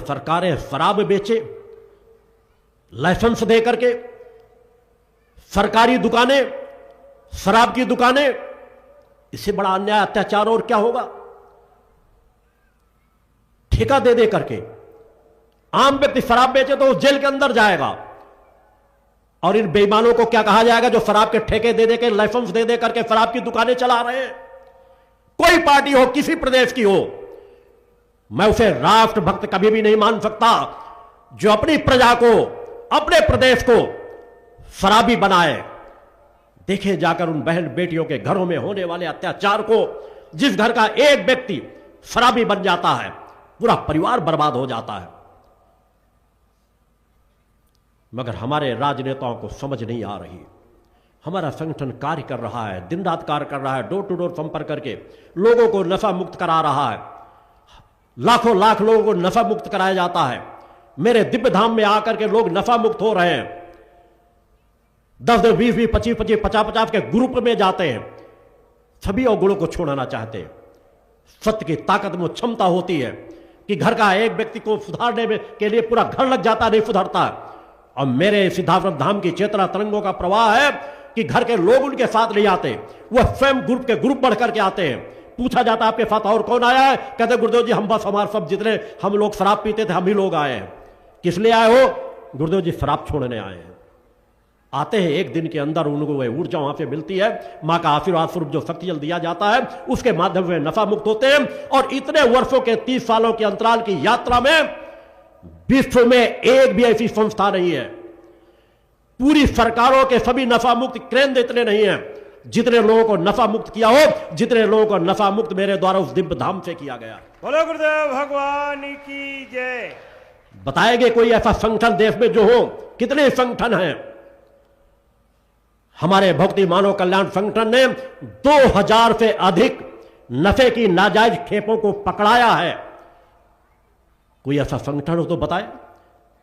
सरकारें शराब बेचे लाइसेंस दे करके, सरकारी दुकानें, शराब की दुकानें, इससे बड़ा अन्याय अत्याचार और क्या होगा? ठेका दे दे करके आम व्यक्ति शराब बेचे तो वो जेल के अंदर जाएगा। और इन बेईमानों को क्या कहा जाएगा जो शराब के ठेके दे दे के, लाइसेंस दे दे करके शराब की दुकानें चला रहे हैं? कोई पार्टी हो, किसी प्रदेश की हो, मैं उसे राष्ट्रभक्त कभी भी नहीं मान सकता जो अपनी प्रजा को, अपने प्रदेश को शराबी बनाए, देखे जाकर उन बहन बेटियों के घरों में होने वाले अत्याचार को। जिस घर का एक व्यक्ति शराबी बन जाता है, पूरा परिवार बर्बाद हो जाता है। मगर हमारे राजनेताओं को समझ नहीं आ रही। हमारा संगठन कार्य कर रहा है, दिन रात कार्य कर रहा है, डोर टू डोर संपर्क करके लोगों को नशा मुक्त करा रहा है। लाखों लाख लोगों को नशा मुक्त कराया जाता है। मेरे दिव्य धाम में आकर के लोग नशा मुक्त हो रहे हैं। 10-10, 20-20, 25-25, 50-50 के ग्रुप में जाते हैं। सभी अवगुणों को छोड़ना चाहते हैं। सत्य की ताकत में क्षमता होती है कि घर का एक व्यक्ति को सुधारने में के लिए पूरा घर लग जाता, नहीं सुधरता। और मेरे सिद्धार्थ धाम की चेतना तरंगों का प्रवाह है कि घर के लोग उनके साथ नहीं आते, वह स्वयं ग्रुप के ग्रुप बढ़ करके आते हैं। पूछा जाता है आपके साथ और कौन आया है? कहते गुरुदेव जी हम बस हमारे सब जितने हम लोग शराब पीते थे हम ही लोग आए हैं। किस लिए आए हो? गुरुदेव जी शराब छोड़ने आए हैं। आते हैं, एक दिन के अंदर उनको वह ऊर्जा वहां से मिलती है। मां का आशीर्वाद स्वरूप जो शक्ति जल दिया जाता है, उसके माध्यम से नशा मुक्त होते हैं। और इतने वर्षों के 30 सालों के अंतराल की यात्रा में विश्व में एक भी ऐसी संस्था नहीं है, पूरी सरकारों के सभी नशा मुक्त केंद्र इतने नहीं है जितने लोगों को नशा मुक्त किया हो, जितने लोगों को नशा मुक्त मेरे द्वारा उस दिव्य धाम से किया गया। बोलो गुरुदेव भगवान की जय। बताएंगे कोई ऐसा संगठन देश में जो हो? कितने संगठन हैं? हमारे भक्ति मानव कल्याण संगठन ने 2000 से अधिक नशे की नाजायज खेपों को पकड़ाया है। कोई ऐसा संगठन हो तो बताए।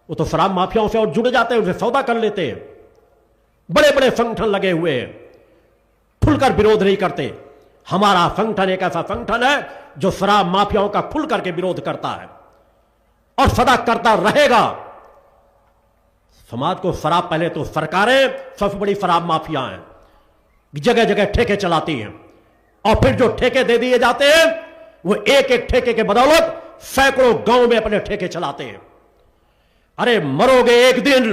वो तो शराब माफियाओं से और जुड़ जाते हैं, उनसे सौदा कर लेते हैं। बड़े बड़े संगठन लगे हुए हैं, खुलकर विरोध नहीं करते। हमारा संगठन एक ऐसा संगठन है जो शराब माफियाओं का खुल करके विरोध करता है और सदा करता रहेगा। समाज को शराब, पहले तो सरकारें सबसे बड़ी शराब माफिया हैं, जगह जगह ठेके चलाती हैं। और फिर जो ठेके दे दिए जाते हैं वो एक एक ठेके के बदौलत सैकड़ों गांव में अपने ठेके चलाते हैं। अरे मरोगे एक दिन।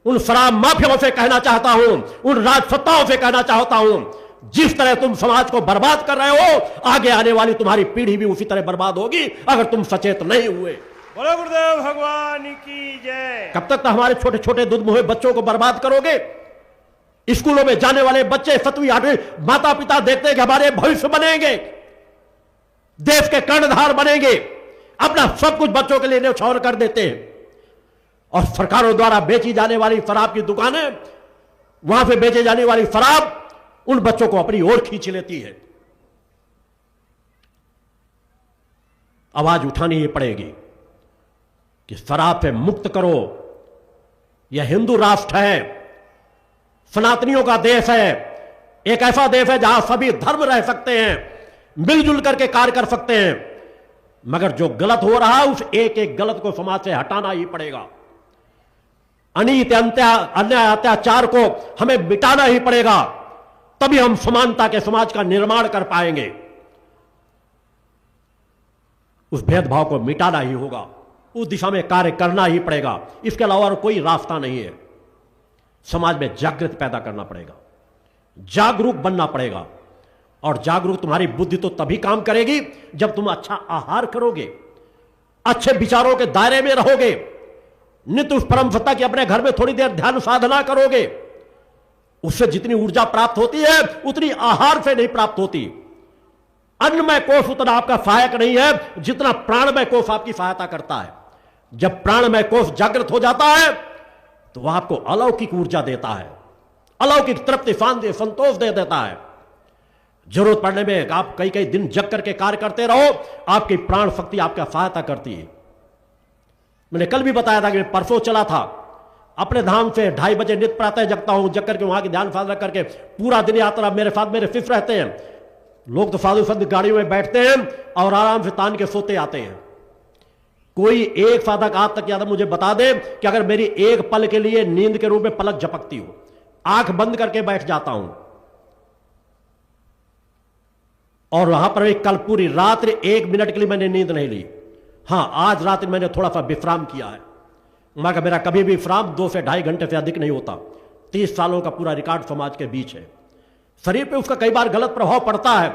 उन शराब माफियाओं से कहना चाहता हूं, उन राजसत्ताओं से कहना चाहता हूं, जिस तरह तुम समाज को बर्बाद कर रहे हो, आगे आने वाली तुम्हारी पीढ़ी भी उसी तरह बर्बाद होगी अगर तुम सचेत नहीं हुए। बोलो गुरुदेव भगवान की जय। कब तक तो हमारे छोटे छोटे दूध मुहे बच्चों को बर्बाद करोगे? स्कूलों में जाने वाले बच्चे 7वीं 8वीं माता पिता देखते हैं कि हमारे भविष्य बनेंगे, देश के कर्णधार बनेंगे, अपना सब कुछ बच्चों के लिए न्यौछावर कर देते हैं। और सरकारों द्वारा बेची जाने वाली शराब की दुकानें, वहां पे बेचे जाने वाली शराब उन बच्चों को अपनी ओर खींच लेती है। आवाज उठानी ही पड़ेगी कि शराब से मुक्त करो। यह हिंदू राष्ट्र है, सनातनियों का देश है, एक ऐसा देश है जहां सभी धर्म रह सकते हैं, मिलजुल करके कार्य कर सकते हैं। मगर जो गलत हो रहा है उस एक एक गलत को समाज से हटाना ही पड़ेगा। अनीति अन्याय अत्याचार को हमें मिटाना ही पड़ेगा, तभी हम समानता के समाज का निर्माण कर पाएंगे। उस भेदभाव को मिटाना ही होगा, उस दिशा में कार्य करना ही पड़ेगा। इसके अलावा और कोई रास्ता नहीं है। समाज में जागृति पैदा करना पड़ेगा, जागरूक बनना पड़ेगा। और जागरूक तुम्हारी बुद्धि तो तभी काम करेगी जब तुम अच्छा आहार करोगे, अच्छे विचारों के दायरे में रहोगे, नित्य उस परम सत्ता की अपने घर में थोड़ी देर ध्यान साधना करोगे। उससे जितनी ऊर्जा प्राप्त होती है उतनी आहार से नहीं प्राप्त होती। अन्नमय कोष उतना आपका सहायक नहीं है जितना प्राणमय कोष आपकी सहायता करता है। जब प्राणमय कोष जागृत हो जाता है तो वह आपको अलौकिक ऊर्जा देता है, अलौकिक तृप्ति, शांति, संतोष दे देता है। जरूरत पड़ने में आप कई कई दिन जग करके कार्य करते रहो, आपकी प्राण शक्ति आपका सहायता करती है। मैंने कल भी बताया था कि परसों चला था अपने धाम से 2:30 बजे नित्य प्रातः जगता हूं, जग करके वहां की ध्यान साधना करके पूरा दिन यात्रा मेरे साथ मेरे शिष्य रहते हैं। लोग तो साधु संत गाड़ियों में बैठते हैं और आराम से तान के सोते आते हैं। कोई एक साधक आज तक याद मुझे बता दे कि अगर मेरी एक पल के लिए नींद के रूप में पलक झपकती हो, आंख बंद करके बैठ जाता हूं। और वहां पर एक कल पूरी रात्रि 1 मिनट के लिए मैंने नींद नहीं ली। हां, आज रात्रि मैंने थोड़ा सा विश्राम किया है। मगर मेरा कभी भी विश्राम 2 से 2.5 घंटे से अधिक नहीं होता। 30 सालों का पूरा रिकॉर्ड समाज के बीच है। शरीर पे उसका कई बार गलत प्रभाव पड़ता है,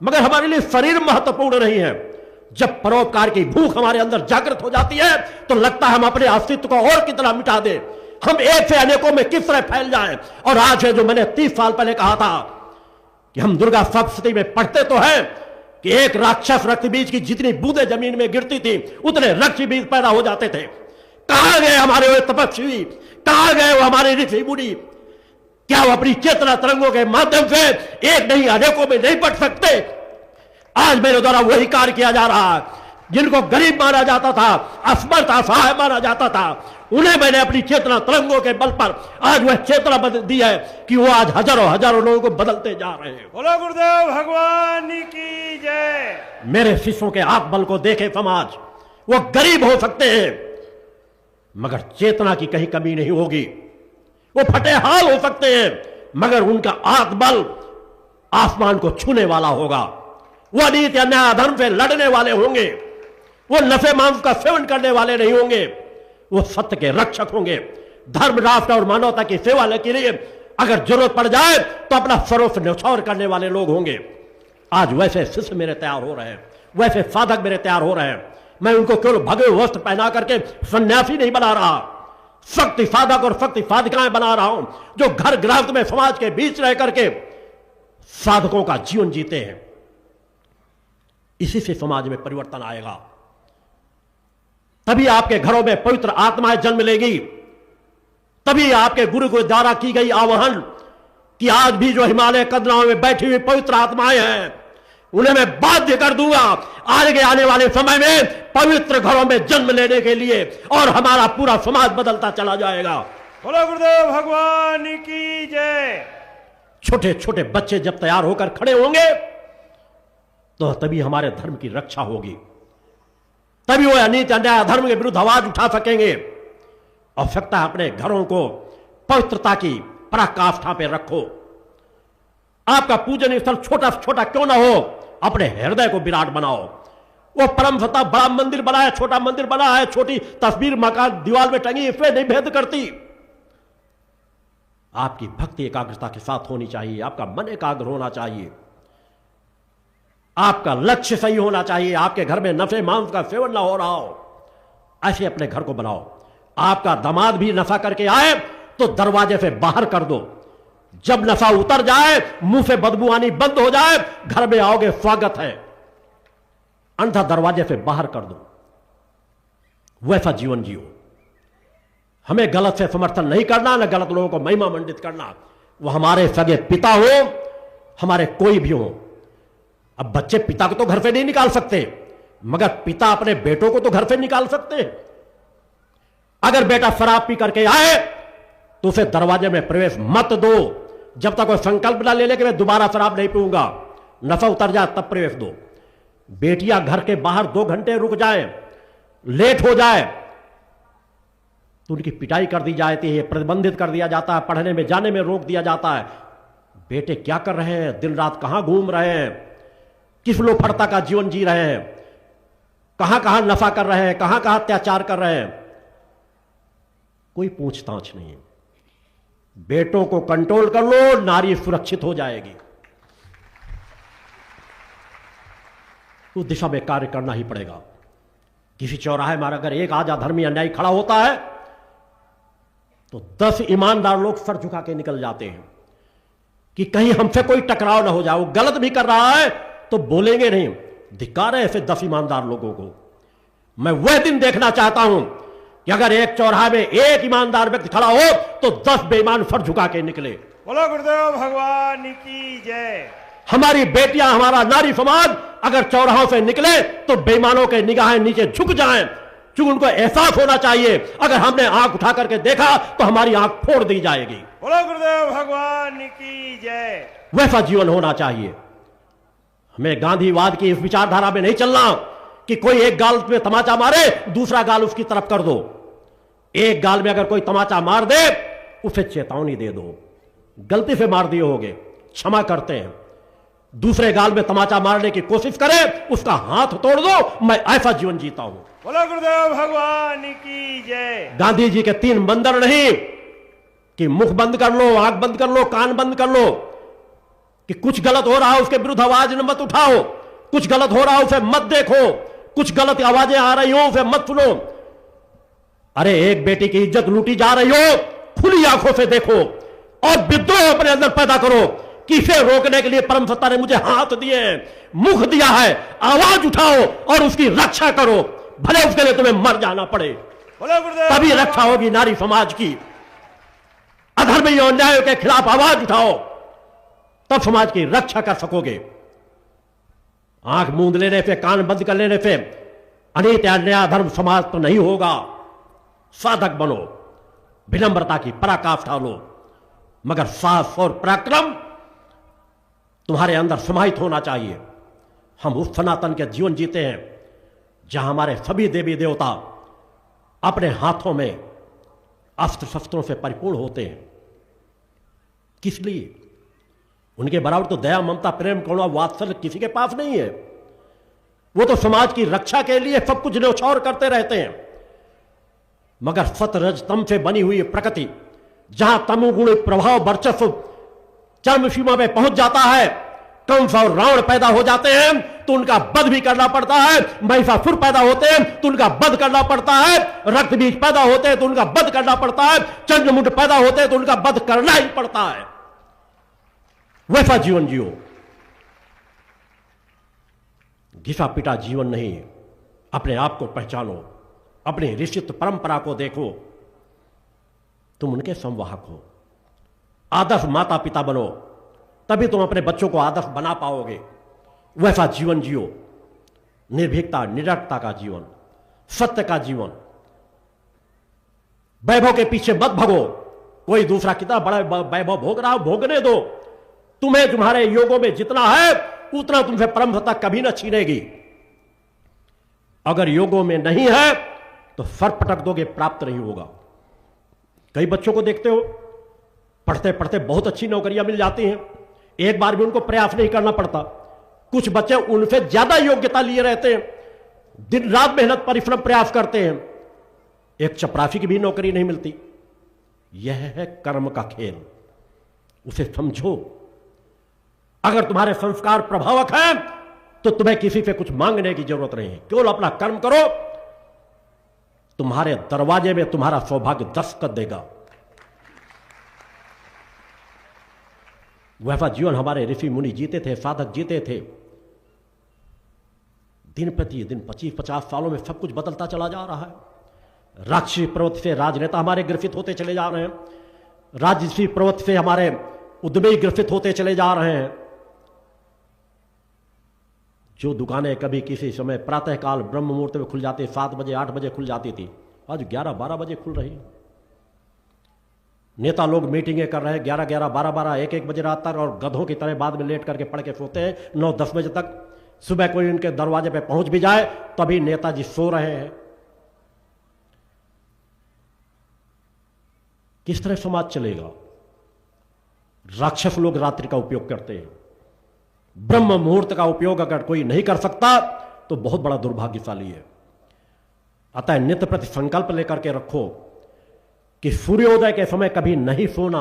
मगर हमारे लिए शरीर महत्वपूर्ण नहीं है। जब परोपकार की भूख हमारे अंदर जागृत हो जाती है तो लगता है हम अपने अस्तित्व को और कितना मिटा दें। हम एक से अनेकों में किस तरह फैल जाएं। और आज है जो मैंने 30 साल पहले कहा था कि हम दुर्गा सप्तशती में पढ़ते तो हैं कि एक राक्षस रक्त बीज की जितनी बूंदें जमीन में गिरती थी उतने रक्त बीज पैदा हो जाते थे। कहां गए हमारे वो तपस्वी, कहां गए वो हमारे ऋषि मुनि? क्या वो अपनी चेतना तरंगों के माध्यम से एक नहीं अनेकों में नहीं बढ़ सकते? आज मेरे द्वारा वही कार्य किया जा रहा है। जिनको गरीब माना जाता था, असमर्थ असहाय माना जाता था, उन्हें मैंने अपनी चेतना तरंगों के बल पर आज वह चेतना बदल दी है कि वो आज हजारों हजारों लोगों को बदलते जा रहे हैं। बोलो गुरुदेव भगवान की जय। मेरे शिष्यों के आत्मबल को देखे समाज, वो गरीब हो सकते हैं मगर चेतना की कहीं कमी नहीं होगी। वो फटेहाल हो सकते हैं मगर उनका आत्मबल आसमान को छूने वाला होगा। वो नीति अन्याय अधर्म से लड़ने वाले होंगे। वो नफे मांस का सेवन करने वाले नहीं होंगे। वो सत्य के रक्षक होंगे। धर्म, राष्ट्र और मानवता की सेवा के लिए अगर जरूरत पड़ जाए तो अपना सर्वस्व न्यौछावर करने वाले लोग होंगे। आज वैसे शिष्य मेरे तैयार हो रहे हैं, वैसे साधक मेरे तैयार हो रहे हैं। मैं उनको केवल भगवे वस्त्र पहना करके सन्यासी नहीं बना रहा, शक्ति साधक और शक्ति साधिकाएं बना रहा हूं जो घर गृहस्थ में समाज के बीच रह करके साधकों का जीवन जीते हैं। इसी से समाज में परिवर्तन आएगा। तभी आपके घरों में पवित्र आत्माएं जन्म लेगी। तभी आपके गुरु के द्वारा की गई आह्वान कि आज भी जो हिमालय कदराओं में बैठी हुई पवित्र आत्माएं हैं उन्हें मैं बाध्य कर दूंगा आगे आने वाले समय में पवित्र घरों में जन्म लेने के लिए, और हमारा पूरा समाज बदलता चला जाएगा। बोलो गुरुदेव भगवान की जय। छोटे छोटे बच्चे जब तैयार होकर खड़े होंगे तो तभी हमारे धर्म की रक्षा होगी। तभी वो अनीति अन्याय अधर्म के विरुद्ध आवाज उठा सकेंगे। आवश्यकता है अपने घरों को पवित्रता की पराकाष्ठा पे रखो। आपका पूजन स्थल छोटा छोटा क्यों ना हो, अपने हृदय को विराट बनाओ। वो परम सत्ता बड़ा मंदिर बना है, छोटा मंदिर बना है, छोटी तस्वीर मकान दीवार में टंगी, इसमें नहीं भेद करती। आपकी भक्ति एकाग्रता के साथ होनी चाहिए। आपका मन एकाग्र होना चाहिए। आपका लक्ष्य सही होना चाहिए। आपके घर में नफे मांस का सेवन ना हो रहा हो, ऐसे अपने घर को बनाओ। आपका दामाद भी नशा करके आए तो दरवाजे से बाहर कर दो। जब नशा उतर जाए, मुंह से बदबू आनी बंद हो जाए, घर में आओगे स्वागत है, अन्यथा दरवाजे से बाहर कर दो। वैसा जीवन जियो। हमें गलत से समर्थन नहीं करना, न गलत लोगों को महिमा मंडित करना। वो हमारे सगे पिता हो, हमारे कोई भी हो। अब बच्चे पिता को तो घर से नहीं निकाल सकते, मगर पिता अपने बेटों को तो घर से निकाल सकते हैं। अगर बेटा शराब पी करके आए तो उसे दरवाजे में प्रवेश मत दो जब तक वो संकल्प ना ले ले कि मैं दोबारा शराब नहीं पीऊंगा। नशा उतर जाए तब प्रवेश दो। बेटियां घर के बाहर 2 घंटे रुक जाए, लेट हो जाए तो उनकी पिटाई कर दी जाती है, प्रतिबंधित कर दिया जाता है, पढ़ने में जाने में रोक दिया जाता है। बेटे क्या कर रहे हैं, दिन रात कहां घूम रहे हैं, किस लोफड़ता का जीवन जी रहे हैं, कहां कहां नशा कर रहे हैं, कहां कहां अत्याचार कर रहे हैं, कोई पूछताछ नहीं है। बेटों को कंट्रोल कर लो, नारी सुरक्षित हो जाएगी। उस दिशा में कार्य करना ही पड़ेगा। किसी चौराहे में अगर एक आजा धर्मी अन्यायी खड़ा होता है तो 10 ईमानदार लोग सर झुका के निकल जाते हैं कि कहीं हमसे कोई टकराव ना हो जाए। वो गलत भी कर रहा है तो बोलेंगे नहीं, धिक्कार है ऐसे 10 ईमानदार लोगों को। मैं वह दिन देखना चाहता हूं कि अगर एक चौराहे में एक ईमानदार व्यक्ति खड़ा हो तो 10 बेईमान सर झुका के निकले। बोलो गुरुदेव भगवान की जय। हमारी बेटियां, हमारा नारी समाज अगर चौराहों से निकले तो बेईमानों के निगाहें नीचे झुक जाएं, क्योंकि उनको एहसास होना चाहिए अगर हमने आंख उठा करके देखा तो हमारी आंख फोड़ दी जाएगी। बोलो गुरुदेव भगवान की जय। वैसा जीवन होना चाहिए। हमें गांधीवाद की इस विचारधारा में नहीं चलना कि कोई एक गाल में तमाचा मारे दूसरा गाल उसकी तरफ कर दो। एक गाल में अगर कोई तमाचा मार दे उसे चेतावनी दे दो, गलती से मार दिए होगे, क्षमा करते हैं। दूसरे गाल में तमाचा मारने की कोशिश करे, उसका हाथ तोड़ दो। मैं ऐसा जीवन जीता हूं। बोलो गुरुदेव भगवान की जय। गांधी जी के 3 बंदर नहीं कि मुख बंद कर लो, आंख बंद कर लो, कान बंद कर लो, कि कुछ गलत हो रहा है उसके विरुद्ध आवाज मत उठाओ, कुछ गलत हो रहा है उसे मत देखो, कुछ गलत आवाजें आ रही हो उसे मत सुनो। अरे एक बेटी की इज्जत लूटी जा रही हो, खुली आंखों से देखो और विद्रोह अपने अंदर पैदा करो कि इसे रोकने के लिए परम सत्ता ने मुझे हाथ दिए हैं, मुख दिया है, आवाज उठाओ और उसकी रक्षा करो, भले उसके लिए तुम्हें मर जाना पड़े। बोलो गुरुदेव तभी रक्षा होगी नारी समाज की। अधर्मी और अन्याय के खिलाफ आवाज उठाओ, तब समाज की रक्षा कर सकोगे। आंख मूंद लेने से, कान बंद कर लेने से अनीति अन्याय धर्म समाज तो नहीं होगा। साधक बनो, विनम्रता की पराकाष्ठा लो, मगर साहस और पराक्रम तुम्हारे अंदर समाहित होना चाहिए। हम उस सनातन के जीवन जीते हैं जहां हमारे सभी देवी देवता अपने हाथों में अस्त्र शस्त्रों से परिपूर्ण होते हैं। किस लिए? उनके बराबर तो दया, ममता, प्रेम, करुणा, वात्सल्य किसी के पास नहीं है। वो तो समाज की रक्षा के लिए सब कुछ न्यौछावर करते रहते हैं। मगर सत रज तम से बनी हुई प्रकृति जहां तमोगुण प्रभाव वर्चस्व चरम सीमा पे पहुंच जाता है, कंस और रावण पैदा हो जाते हैं तो उनका वध भी करना पड़ता है, महिषासुर पैदा होते हैं तो उनका वध करना पड़ता है, रक्त बीज पैदा होते हैं तो उनका वध करना पड़ता है, चंद्रमुंड पैदा होते हैं तो उनका वध करना ही पड़ता है। वैसा जीवन जियो, घिसा पिटा जीवन नहीं। अपने आप को पहचानो, अपनी ऋषित्व परंपरा को देखो, तुम उनके संवाहक हो। आदर्श माता पिता बनो, तभी तुम अपने बच्चों को आदर्श बना पाओगे। वैसा जीवन जियो, निर्भीकता, निडरता का जीवन, सत्य का जीवन। वैभव के पीछे मत भगो। कोई दूसरा कितना बड़ा वैभव भोग रहा हो, भोगने दो। तुम्हें तुम्हारे योगों में जितना है उतना तुमसे परम सत्ता कभी ना छीनेगी। अगर योगों में नहीं है तो सर पटक दोगे, प्राप्त नहीं होगा। कई बच्चों को देखते हो, पढ़ते पढ़ते बहुत अच्छी नौकरियां मिल जाती हैं, एक बार भी उनको प्रयास नहीं करना पड़ता। कुछ बच्चे उनसे ज्यादा योग्यता लिए रहते हैं, दिन रात मेहनत परिश्रम प्रयास करते हैं, एक चपरासी की भी नौकरी नहीं मिलती। यह है कर्म का खेल, उसे समझो। अगर तुम्हारे संस्कार प्रभावक हैं तो तुम्हें किसी से कुछ मांगने की जरूरत नहीं है, केवल अपना कर्म करो। तुम्हारे दरवाजे में तुम्हारा सौभाग्य दस्तक देगा। वैसा जीवन हमारे ऋषि मुनि जीते थे, साधक जीते थे। दिन प्रति दिन 25-50 सालों में सब कुछ बदलता चला जा रहा है। राजसी प्रवृत्ति से राजनेता हमारे ग्रसित होते चले जा रहे हैं, राजसी प्रवृत्ति से हमारे उद्यमी ग्रसित होते चले जा रहे हैं। जो दुकानें कभी किसी समय प्रातःकाल ब्रह्म मुहूर्त में खुल जाती, 7 बजे 8 बजे खुल जाती थी, आज 11-12 बजे खुल रही। नेता लोग मीटिंगें कर रहे हैं 11-11, 12-12, 1-1 बजे रात तक, और गधों की तरह बाद में लेट करके पढ़ के सोते हैं 9-10 बजे तक। सुबह कोई उनके दरवाजे पे पहुंच भी जाए तभी नेताजी सो रहे हैं। किस तरह समाज चलेगा? राक्षस लोग रात्रि का उपयोग करते हैं। ब्रह्म मुहूर्त का उपयोग अगर कोई नहीं कर सकता तो बहुत बड़ा दुर्भाग्यशाली है। अतः नित्य प्रति संकल्प लेकर के रखो कि सूर्योदय के समय कभी नहीं सोना।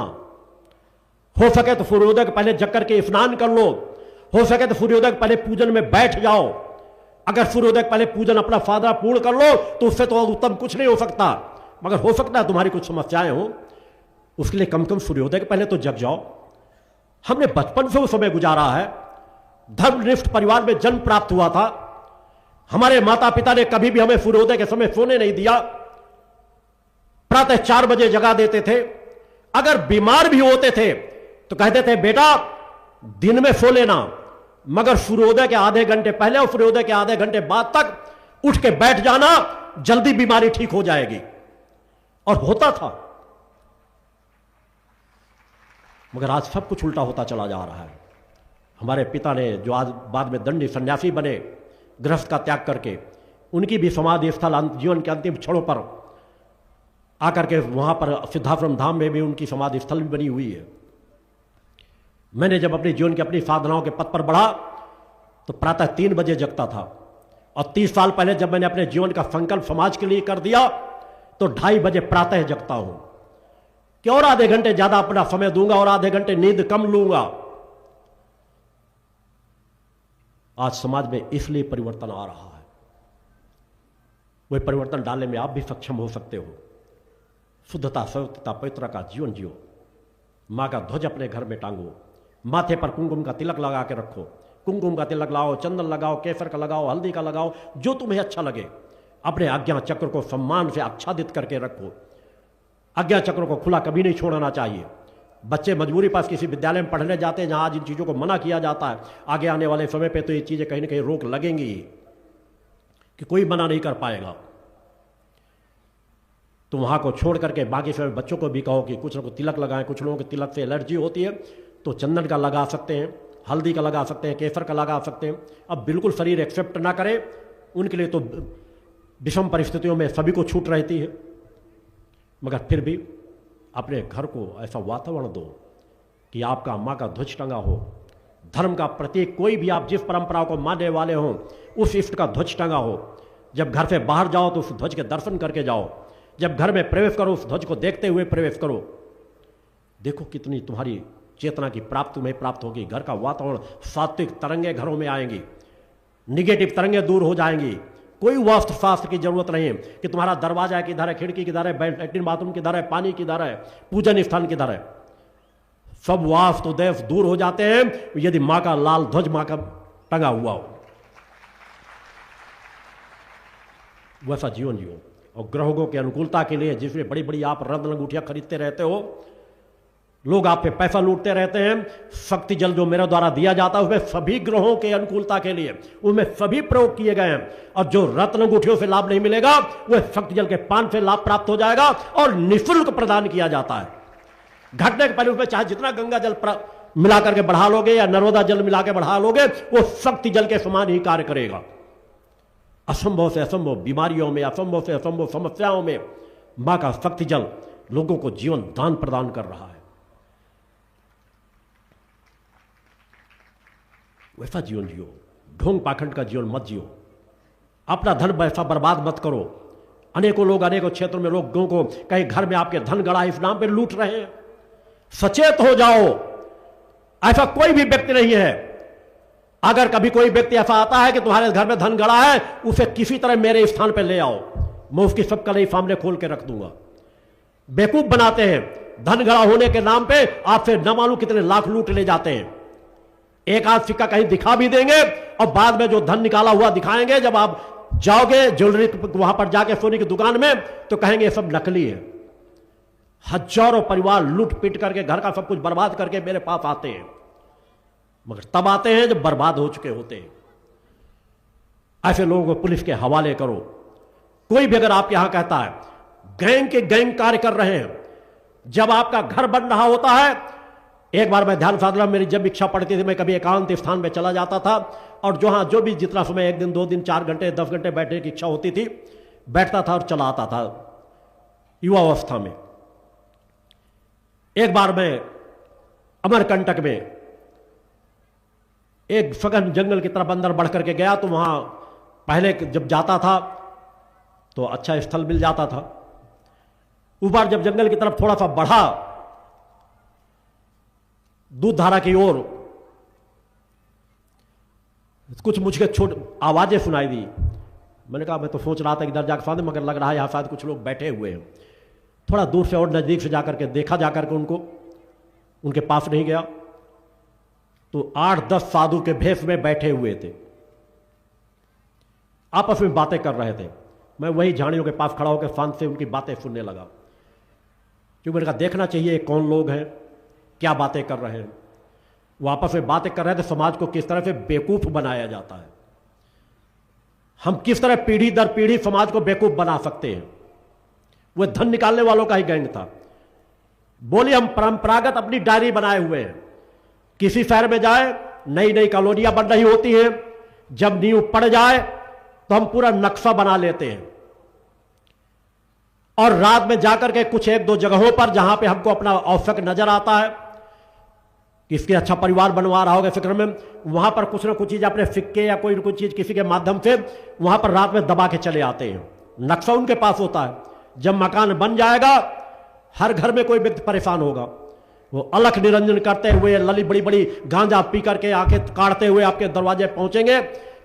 हो सके तो सूर्योदय के पहले जग करके स्नान कर लो, हो सके तो सूर्योदय के पहले पूजन में बैठ जाओ। अगर सूर्योदय के पहले पूजन अपना फायदा पूर्ण कर लो तो उससे तो उत्तम कुछ नहीं हो सकता। मगर हो सकता है तुम्हारी कुछ समस्याएं हो, उसके लिए कम से कम सूर्योदय के पहले तो जग जाओ। हमने बचपन से वो समय गुजारा है, धर्मनिष्ठ परिवार में जन्म प्राप्त हुआ था। हमारे माता पिता ने कभी भी हमें सूर्योदय के समय सोने नहीं दिया। प्रातः 4 बजे जगा देते थे। अगर बीमार भी होते थे तो कहते थे बेटा दिन में सो लेना, मगर सूर्योदय के आधे घंटे पहले और सूर्योदय के आधे घंटे बाद तक उठ के बैठ जाना, जल्दी बीमारी ठीक हो जाएगी। और होता था। मगर आज सब कुछ उल्टा होता चला जा रहा है। हमारे पिता ने जो आज बाद में दंडी सन्यासी बने गृहस्थ का त्याग करके, उनकी भी समाधि स्थल जीवन के अंतिम क्षणों पर आकर के वहां पर सिद्धाश्रम धाम में भी उनकी समाधि स्थल भी बनी हुई है। मैंने जब अपने जीवन की अपनी साधनाओं के पथ पर बढ़ा तो प्रातः 3 बजे जगता था, और 30 साल पहले जब मैंने अपने जीवन का संकल्प समाज के लिए कर दिया तो 2:30 बजे प्रातः जगता हूं कि और आधे घंटे ज्यादा अपना समय दूंगा और आधे घंटे नींद कम लूंगा। आज समाज में इसलिए परिवर्तन आ रहा है। वह परिवर्तन डालने में आप भी सक्षम हो सकते हो। शुद्धता, सत्यता, पवित्रता का जीवन जियो। माँ का ध्वज अपने घर में टांगो, माथे पर कुमकुम का तिलक लगा के रखो। कुमकुम का तिलक लगाओ, चंदन लगाओ, केसर का लगाओ, हल्दी का लगाओ, जो तुम्हें अच्छा लगे। अपने आज्ञा चक्र को सम्मान से आच्छादित करके रखो। आज्ञा चक्र को खुला कभी नहीं छोड़ना चाहिए। बच्चे मजबूरी पास किसी विद्यालय में पढ़ने जाते हैं जहां आज इन चीज़ों को मना किया जाता है, आगे आने वाले समय पे तो ये चीज़ें कहीं ना कहीं रोक लगेंगी कि कोई मना नहीं कर पाएगा। तो वहां को छोड़ करके बाकी समय बच्चों को भी कहो कि कुछ लोग तिलक लगाएं। कुछ लोगों के तिलक से एलर्जी होती है तो चंदन का लगा सकते हैं, हल्दी का लगा सकते हैं, केसर का लगा सकते हैं। अब बिल्कुल शरीर एक्सेप्ट ना करे उनके लिए तो विषम परिस्थितियों में सभी को छूट रहती है, मगर फिर भी अपने घर को ऐसा वातावरण दो कि आपका माँ का ध्वज टंगा हो। धर्म का प्रतीक कोई भी आप जिस परंपरा को मानने वाले हों उस इष्ट का ध्वज टंगा हो। जब घर से बाहर जाओ तो उस ध्वज के दर्शन करके जाओ। जब घर में प्रवेश करो उस ध्वज को देखते हुए प्रवेश करो। देखो कितनी तुम्हारी चेतना की प्राप्ति तुम्हें प्राप्त होगी। घर का वातावरण, सात्विक तरंगे घरों में आएंगी, निगेटिव तरंगे दूर हो जाएंगी। कोई वास्तु शास्त्र की जरूरत नहीं है कि तुम्हारा दरवाजा किधर है, खिड़की किधर है, लैट्रिन बाथरूम किधर है, पानी किधर है, पूजन स्थान किधर है। सब वास्तु देव दूर हो जाते हैं यदि मां का लाल ध्वज मां का टंगा हुआ हो। वैसा जीवन जियो। और ग्रहों की अनुकूलता के लिए जिसमें बड़ी बड़ी आप रत्न अंगूठियां खरीदते रहते हो, लोग आप पे पैसा लूटते रहते हैं, शक्ति जल जो मेरे द्वारा दिया जाता है उसमें सभी ग्रहों के अनुकूलता के लिए उसमें सभी प्रयोग किए गए हैं। और जो रत्न अंगूठियों से लाभ नहीं मिलेगा वह शक्ति जल के पान से लाभ प्राप्त हो जाएगा और निःशुल्क प्रदान किया जाता है। घटने के पहले उसमें चाहे जितना गंगा जल मिला करके बढ़ा लोगे या नर्मदा जल मिला के बढ़ा लोगे वो शक्ति जल के समान ही कार्य करेगा। असंभव से असंभव बीमारियों में, असंभव से असंभव समस्याओं में मां का शक्ति जल लोगों को जीवन दान प्रदान कर रहा है। वैसा जीवन जियो। ढोंग पाखंड का जीवन मत जियो। अपना धन वैसा बर्बाद मत करो। अनेकों लोग अनेकों क्षेत्रों में लोगों को कहीं घर में आपके धन गड़ा इस नाम पे लूट रहे हैं। सचेत हो जाओ। ऐसा कोई भी व्यक्ति नहीं है। अगर कभी कोई व्यक्ति ऐसा आता है कि तुम्हारे घर में धन गड़ा है, उसे किसी तरह मेरे स्थान पर ले आओ, मैं उसकी सब कलई सामने खोल के रख दूंगा। बेवकूफ बनाते हैं। धन गड़ा होने के नाम पे आपसे न मालूम कितने लाख लूट ले जाते हैं। एक आध सिक्का कहीं दिखा भी देंगे और बाद में जो धन निकाला हुआ दिखाएंगे। जब आप जाओगे ज्वेलरी वहां पर जाके सोने की दुकान में तो कहेंगे सब नकली है। हजारों परिवार लूट पीट करके घर का सब कुछ बर्बाद करके मेरे पास आते हैं, मगर तब आते हैं जब बर्बाद हो चुके होते हैं। ऐसे लोगों को पुलिस के हवाले करो। कोई भी अगर आपके यहां कहता है गैंग के गैंग कार्य कर रहे हैं, जब आपका घर बन रहा होता है। एक बार मैं ध्यान साधना, मेरी जब इच्छा पड़ती थी मैं कभी एकांत स्थान में चला जाता था और जो भी जितना समय, एक दिन 2 दिन 4 घंटे 10 घंटे बैठने की इच्छा होती थी, बैठता था और चला आता था युवावस्था में। एक बार मैं अमरकंटक में एक सघन जंगल की तरफ अंदर बढ़ करके गया तो वहां पहले जब जाता था तो अच्छा स्थल मिल जाता था। ऊपर जब जंगल की तरफ थोड़ा सा बढ़ा दूध धारा की ओर, कुछ मुझे छोट आवाजें सुनाई दी। मैंने कहा मैं तो सोच रहा था इधर जाकर सामने, मगर लग रहा है यहां शायद कुछ लोग बैठे हुए हैं। थोड़ा दूर से और नजदीक से जाकर के देखा, जाकर के उनको, उनके पास नहीं गया तो 8-10 साधु के भेष में बैठे हुए थे, आपस में बातें कर रहे थे। मैं वही झाड़ियों के पास खड़ा होकर शांत से उनकी बातें सुनने लगा, क्योंकि मैंने कहा देखना चाहिए कौन लोग हैं, क्या बातें कर रहे हैं। वो आपस में बातें कर रहे थे समाज को किस तरह से बेवकूफ बनाया जाता है, हम किस तरह पीढ़ी दर पीढ़ी समाज को बेवकूफ बना सकते हैं। वह धन निकालने वालों का ही गैंग था। बोले हम परंपरागत अपनी डायरी बनाए हुए हैं, किसी शहर में जाए नई नई कॉलोनियां बन रही होती हैं, जब नींव पड़ जाए तो हम पूरा नक्शा बना लेते हैं और रात में जाकर के कुछ 1-2 जगहों पर जहां पे हमको अपना आवश्यक नजर आता है, किसके अच्छा परिवार बनवा रहा होगा फिक्र में, वहां पर कुछ ना कुछ चीज अपने सिक्के या कोई चीज किसी के माध्यम से वहां पर रात में दबा के चले आते हैं। नक्शा उनके पास होता है। जब मकान बन जाएगा हर घर में कोई व्यक्ति परेशान होगा, वो अलख निरंजन करते हुए लली बड़ी बड़ी गांजा पी करके आके काटते हुए आपके दरवाजे पहुंचेंगे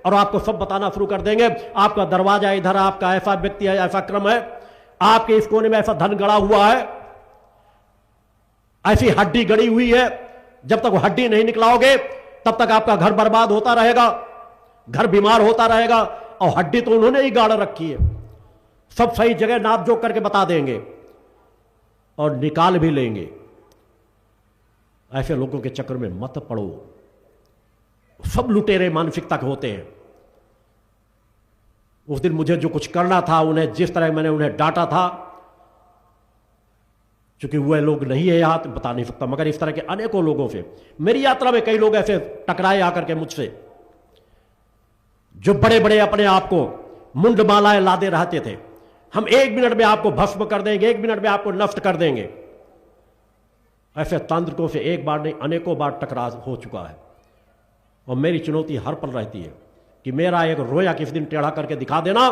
और आपको सब बताना शुरू कर देंगे, आपका दरवाजा इधर, आपका ऐसा व्यक्ति है, ऐसा क्रम है। आपके इस कोने में ऐसा धन गड़ा हुआ है, ऐसी हड्डी गड़ी हुई है, जब तक वो हड्डी नहीं निकलाओगे तब तक आपका घर बर्बाद होता रहेगा, घर बीमार होता रहेगा। और हड्डी तो उन्होंने ही गाड़ रखी है, सब सही जगह नाप जोक करके बता देंगे और निकाल भी लेंगे। ऐसे लोगों के चक्कर में मत पड़ो, सब लुटेरे मानसिकता के होते हैं। उस दिन मुझे जो कुछ करना था, उन्हें जिस तरह मैंने उन्हें डांटा था, क्योंकि वह लोग नहीं है यहां तो बता नहीं सकता, मगर इस तरह के अनेकों लोगों से मेरी यात्रा में कई लोग ऐसे टकराए आकर के मुझसे, जो बड़े बड़े अपने आप को मुंड मालाएं लादे रहते थे। हम 1 मिनट में आपको भस्म कर देंगे, 1 मिनट में आपको नष्ट कर देंगे। ऐसे तांत्रिकों से एक बार नहीं अनेकों बार टकराव हो चुका है। और मेरी चुनौती हर पल रहती है कि मेरा एक रोया किस दिन टेढ़ा करके दिखा देना,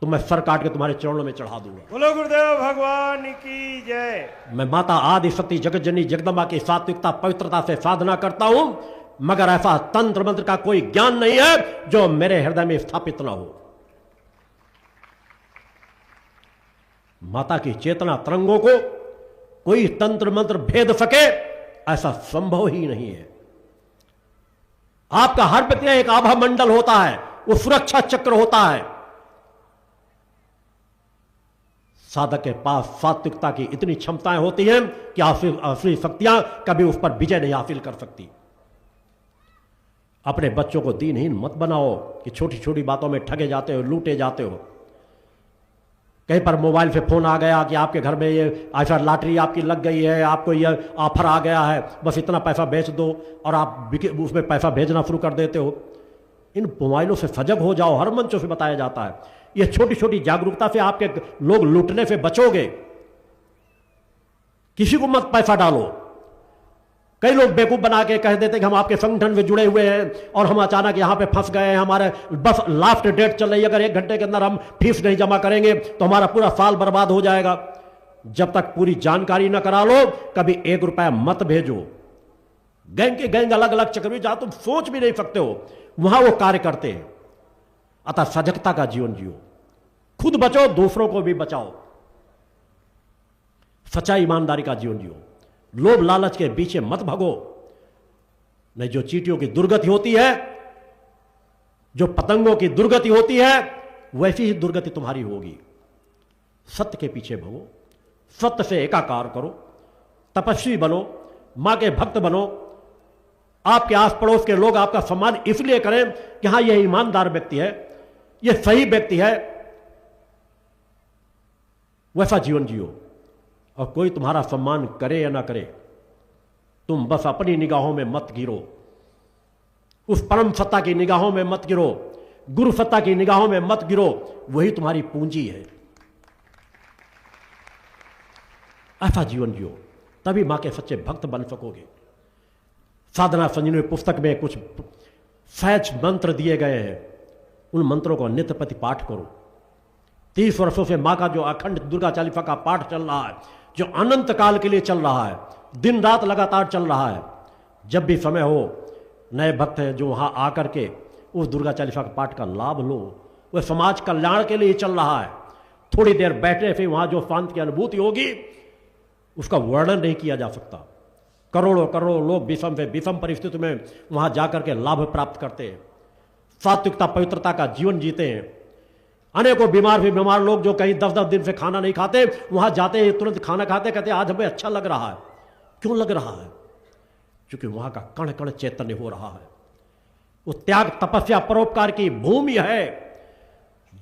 तो मैं सर काट के तुम्हारे चरणों में चढ़ा दूंगा। बोलो गुरुदेव भगवान की जय। मैं माता आदि शक्ति जगत जननी जगदम्बा की सात्विकता पवित्रता से साधना करता हूं, मगर ऐसा तंत्र मंत्र का कोई ज्ञान नहीं है जो मेरे हृदय में स्थापित ना हो। माता की चेतना तरंगों को कोई तंत्र मंत्र भेद सके, ऐसा संभव ही नहीं है। आपका हर व्यक्ति एक आभा मंडल होता है, वो सुरक्षा चक्र होता है। साधक के पास सात्विकता की इतनी क्षमताएं होती हैं कि असली शक्तियां कभी उस पर विजय नहीं हासिल कर सकती। अपने बच्चों को दीनहीन मत बनाओ कि छोटी छोटी बातों में ठगे जाते हो, लूटे जाते हो। कहीं पर मोबाइल पे फोन आ गया कि आपके घर में ये ऐसा लॉटरी आपकी लग गई है, आपको ये ऑफर आ गया है, बस इतना पैसा बेच दो, और आप उसमें पैसा भेजना शुरू कर देते हो। इन मोबाइलों से सजग हो जाओ, हर मंचों से बताया जाता है। ये छोटी छोटी जागरूकता से आपके लोग लूटने से बचोगे। किसी को मत पैसा डालो। कई लोग बेवकूफ बना के कह देते कि हम आपके संगठन में जुड़े हुए हैं और हम अचानक यहां पे फंस गए हैं, हमारे बस लास्ट डेट चल रही है, अगर 1 घंटे के अंदर हम फीस नहीं जमा करेंगे तो हमारा पूरा साल बर्बाद हो जाएगा। जब तक पूरी जानकारी ना करा लो, कभी 1 रुपया मत भेजो। गैंग के गैंग अलग अलग चक्कर में जहां तुम सोच भी नहीं सकते हो, वहां वो कार्य करते हैं। अतः सजगता का जीवन जियो, खुद बचो, दूसरों को भी बचाओ। सच्चाई ईमानदारी का जीवन जियो, लोभ लालच के पीछे मत भगो। नहीं, जो चींटियों की दुर्गति होती है, जो पतंगों की दुर्गति होती है, वैसी ही दुर्गति तुम्हारी होगी। सत्य के पीछे भगो, सत्य से एकाकार करो, तपस्वी बनो, मां के भक्त बनो। आपके आस पड़ोस के लोग आपका सम्मान इसलिए करें कि हां यह ईमानदार व्यक्ति है, यह सही व्यक्ति है। वैसा जीवन जियो। और कोई तुम्हारा सम्मान करे या ना करे, तुम बस अपनी निगाहों में मत गिरो, उस परम सत्ता की निगाहों में मत गिरो, गुरु सत्ता की निगाहों में मत गिरो। वही तुम्हारी पूंजी है। ऐसा जीवन जियो, तभी मां के सच्चे भक्त बन सकोगे। साधना संजीवनी पुस्तक में कुछ सहज मंत्र दिए गए हैं, उन मंत्रों को नित्य प्रति पाठ करो। 30 वर्षों से मां का जो अखंड दुर्गा चालीसा का पाठ चल रहा है, जो अनंत काल के लिए चल रहा है, दिन रात लगातार चल रहा है। जब भी समय हो, नए भक्त हैं जो वहां आकर के उस दुर्गा चालीसा के पाठ का लाभ लो। वह समाज कल्याण के लिए चल रहा है। थोड़ी देर बैठने से वहां जो शांति की अनुभूति होगी, उसका वर्णन नहीं किया जा सकता। करोड़ों करोड़ों लोग विषम से विषम परिस्थिति में वहां जाकर के लाभ प्राप्त करते हैं, सात्विकता पवित्रता का जीवन जीते हैं। अनेकों बीमार भी बीमार लोग जो कहीं 10-10 दिन से खाना नहीं खाते, वहां जाते हैं तुरंत खाना खाते, कहते आज हमें अच्छा लग रहा है। क्यों लग रहा है? क्योंकि वहां का कण कण चैतन्य हो रहा है। वो त्याग तपस्या परोपकार की भूमि है,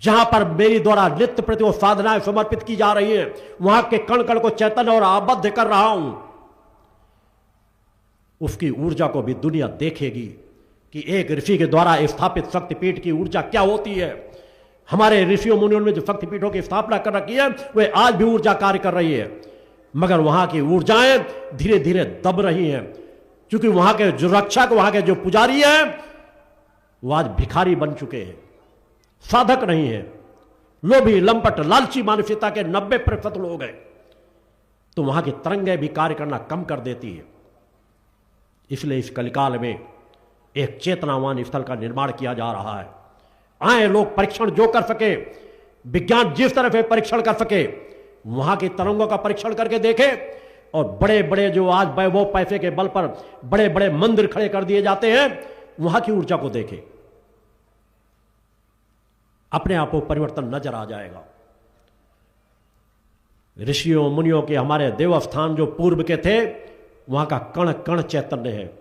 जहां पर मेरी द्वारा नित्य प्रति वो साधनाएं समर्पित की जा रही है। वहां के कण कण को चैतन्य और आबद्ध कर रहा हूं। उसकी ऊर्जा को भी दुनिया देखेगी कि एक ऋषि के द्वारा स्थापित शक्तिपीठ की ऊर्जा क्या होती है। हमारे ऋषियों मुनियों में जो शक्तिपीठों की स्थापना कर रखी है, वे आज भी ऊर्जा कार्य कर रही है, मगर वहां की ऊर्जाएं धीरे धीरे दब रही हैं, क्योंकि वहां के जो रक्षक, वहां के जो पुजारी हैं, वो आज भिखारी बन चुके हैं, साधक नहीं है। लोभी, लंपट, लालची मानसिकता के 90% लोग हैं। तो वहां की तरंगें भी कार्य करना कम कर देती है। इसलिए इस कलिकाल में एक चेतनावान स्थल का निर्माण किया जा रहा है। आए लोग परीक्षण जो कर सके, विज्ञान जिस तरह से परीक्षण कर सके वहां की तरंगों का परीक्षण करके देखे, और बड़े बड़े जो आज वैभव पैसे के बल पर बड़े बड़े मंदिर खड़े कर दिए जाते हैं, वहां की ऊर्जा को देखे, अपने आप को परिवर्तन नजर आ जाएगा। ऋषियों मुनियों के हमारे देवस्थान जो पूर्व के थे, वहां का कण कण चैतन्य है,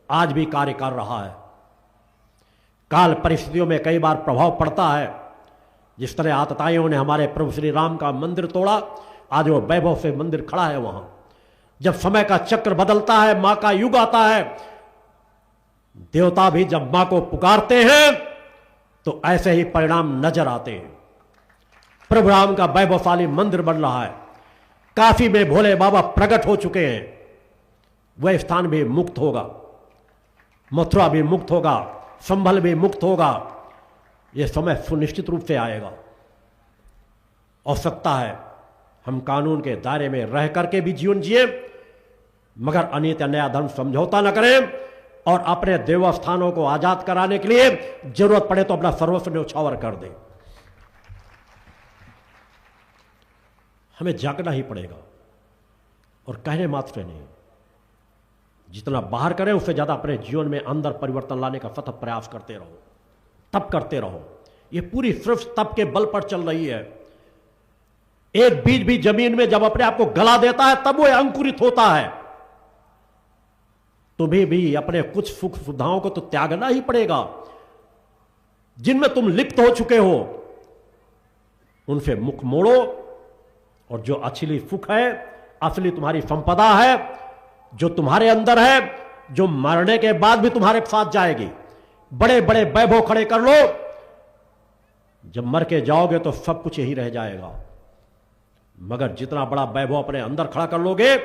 आज भी कार्य कर रहा है। काल परिस्थितियों में कई बार प्रभाव पड़ता है, जिस तरह आतताइयों ने हमारे प्रभु श्री राम का मंदिर तोड़ा, आज वो वैभव से मंदिर खड़ा है वहां। जब समय का चक्र बदलता है, मां का युग आता है, देवता भी जब मां को पुकारते हैं तो ऐसे ही परिणाम नजर आते हैं। प्रभु राम का वैभवशाली मंदिर बन रहा है, काशी में भोले बाबा प्रकट हो चुके हैं, वह स्थान भी मुक्त होगा, मथुरा भी मुक्त होगा, संभल भी मुक्त होगा। यह समय सुनिश्चित रूप से आएगा। आवश्यकता है हम कानून के दायरे में रह करके भी जीवन जिए, मगर अनित अन्याय धर्म समझौता न करें, और अपने देवस्थानों को आजाद कराने के लिए जरूरत पड़े तो अपना सर्वस्व न्यौछावर कर दें। हमें जागना ही पड़ेगा, और कहने मात्र से नहीं, जितना बाहर करें उससे ज्यादा अपने जीवन में अंदर परिवर्तन लाने का सतत प्रयास करते रहो, तप करते रहो। ये पूरी सिर्फ तप के बल पर चल रही है। एक बीज भी जमीन में जब अपने आप को गला देता है तब वो अंकुरित होता है। तुम्हें भी अपने कुछ सुख सुविधाओं को तो त्यागना ही पड़ेगा, जिनमें तुम लिप्त हो चुके हो, उनसे मुख मोड़ो, और जो असली सुख है, असली तुम्हारी संपदा है, जो तुम्हारे अंदर है, जो मरने के बाद भी तुम्हारे साथ जाएगी, बड़े बड़े वैभव खड़े कर लो, जब मर के जाओगे तो सब कुछ यही रह जाएगा। मगर जितना बड़ा वैभव अपने अंदर खड़ा कर लोगे,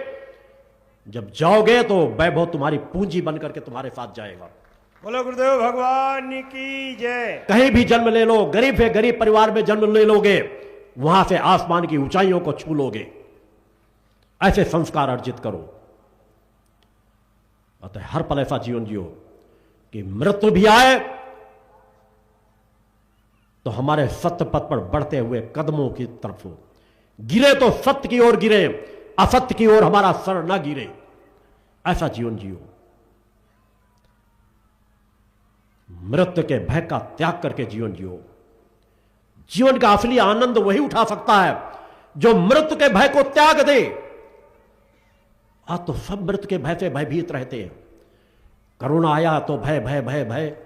जब जाओगे तो वैभव तुम्हारी पूंजी बन करके तुम्हारे साथ जाएगा। बोलो गुरुदेव भगवान की जय। कहीं भी जन्म ले लो, गरीब से गरीब परिवार में जन्म ले लोगे, वहां से आसमान की ऊंचाइयों को छू लोगे। ऐसे संस्कार अर्जित करो। अतः हर पल ऐसा जीवन जियो कि मृत्यु भी आए तो हमारे सत्य पथ पर बढ़ते हुए कदमों की तरफ हो, गिरे तो सत्य की ओर गिरे, असत्य की ओर हमारा सर न गिरे। ऐसा जीवन जियो। मृत्यु के भय का त्याग करके जीवन जियो। जीवन का असली आनंद वही उठा सकता है जो मृत्यु के भय को त्याग दे। आज तो सब मृत्यु के भय से भयभीत रहते हैं। कोरोना आया तो भय भय भय भय,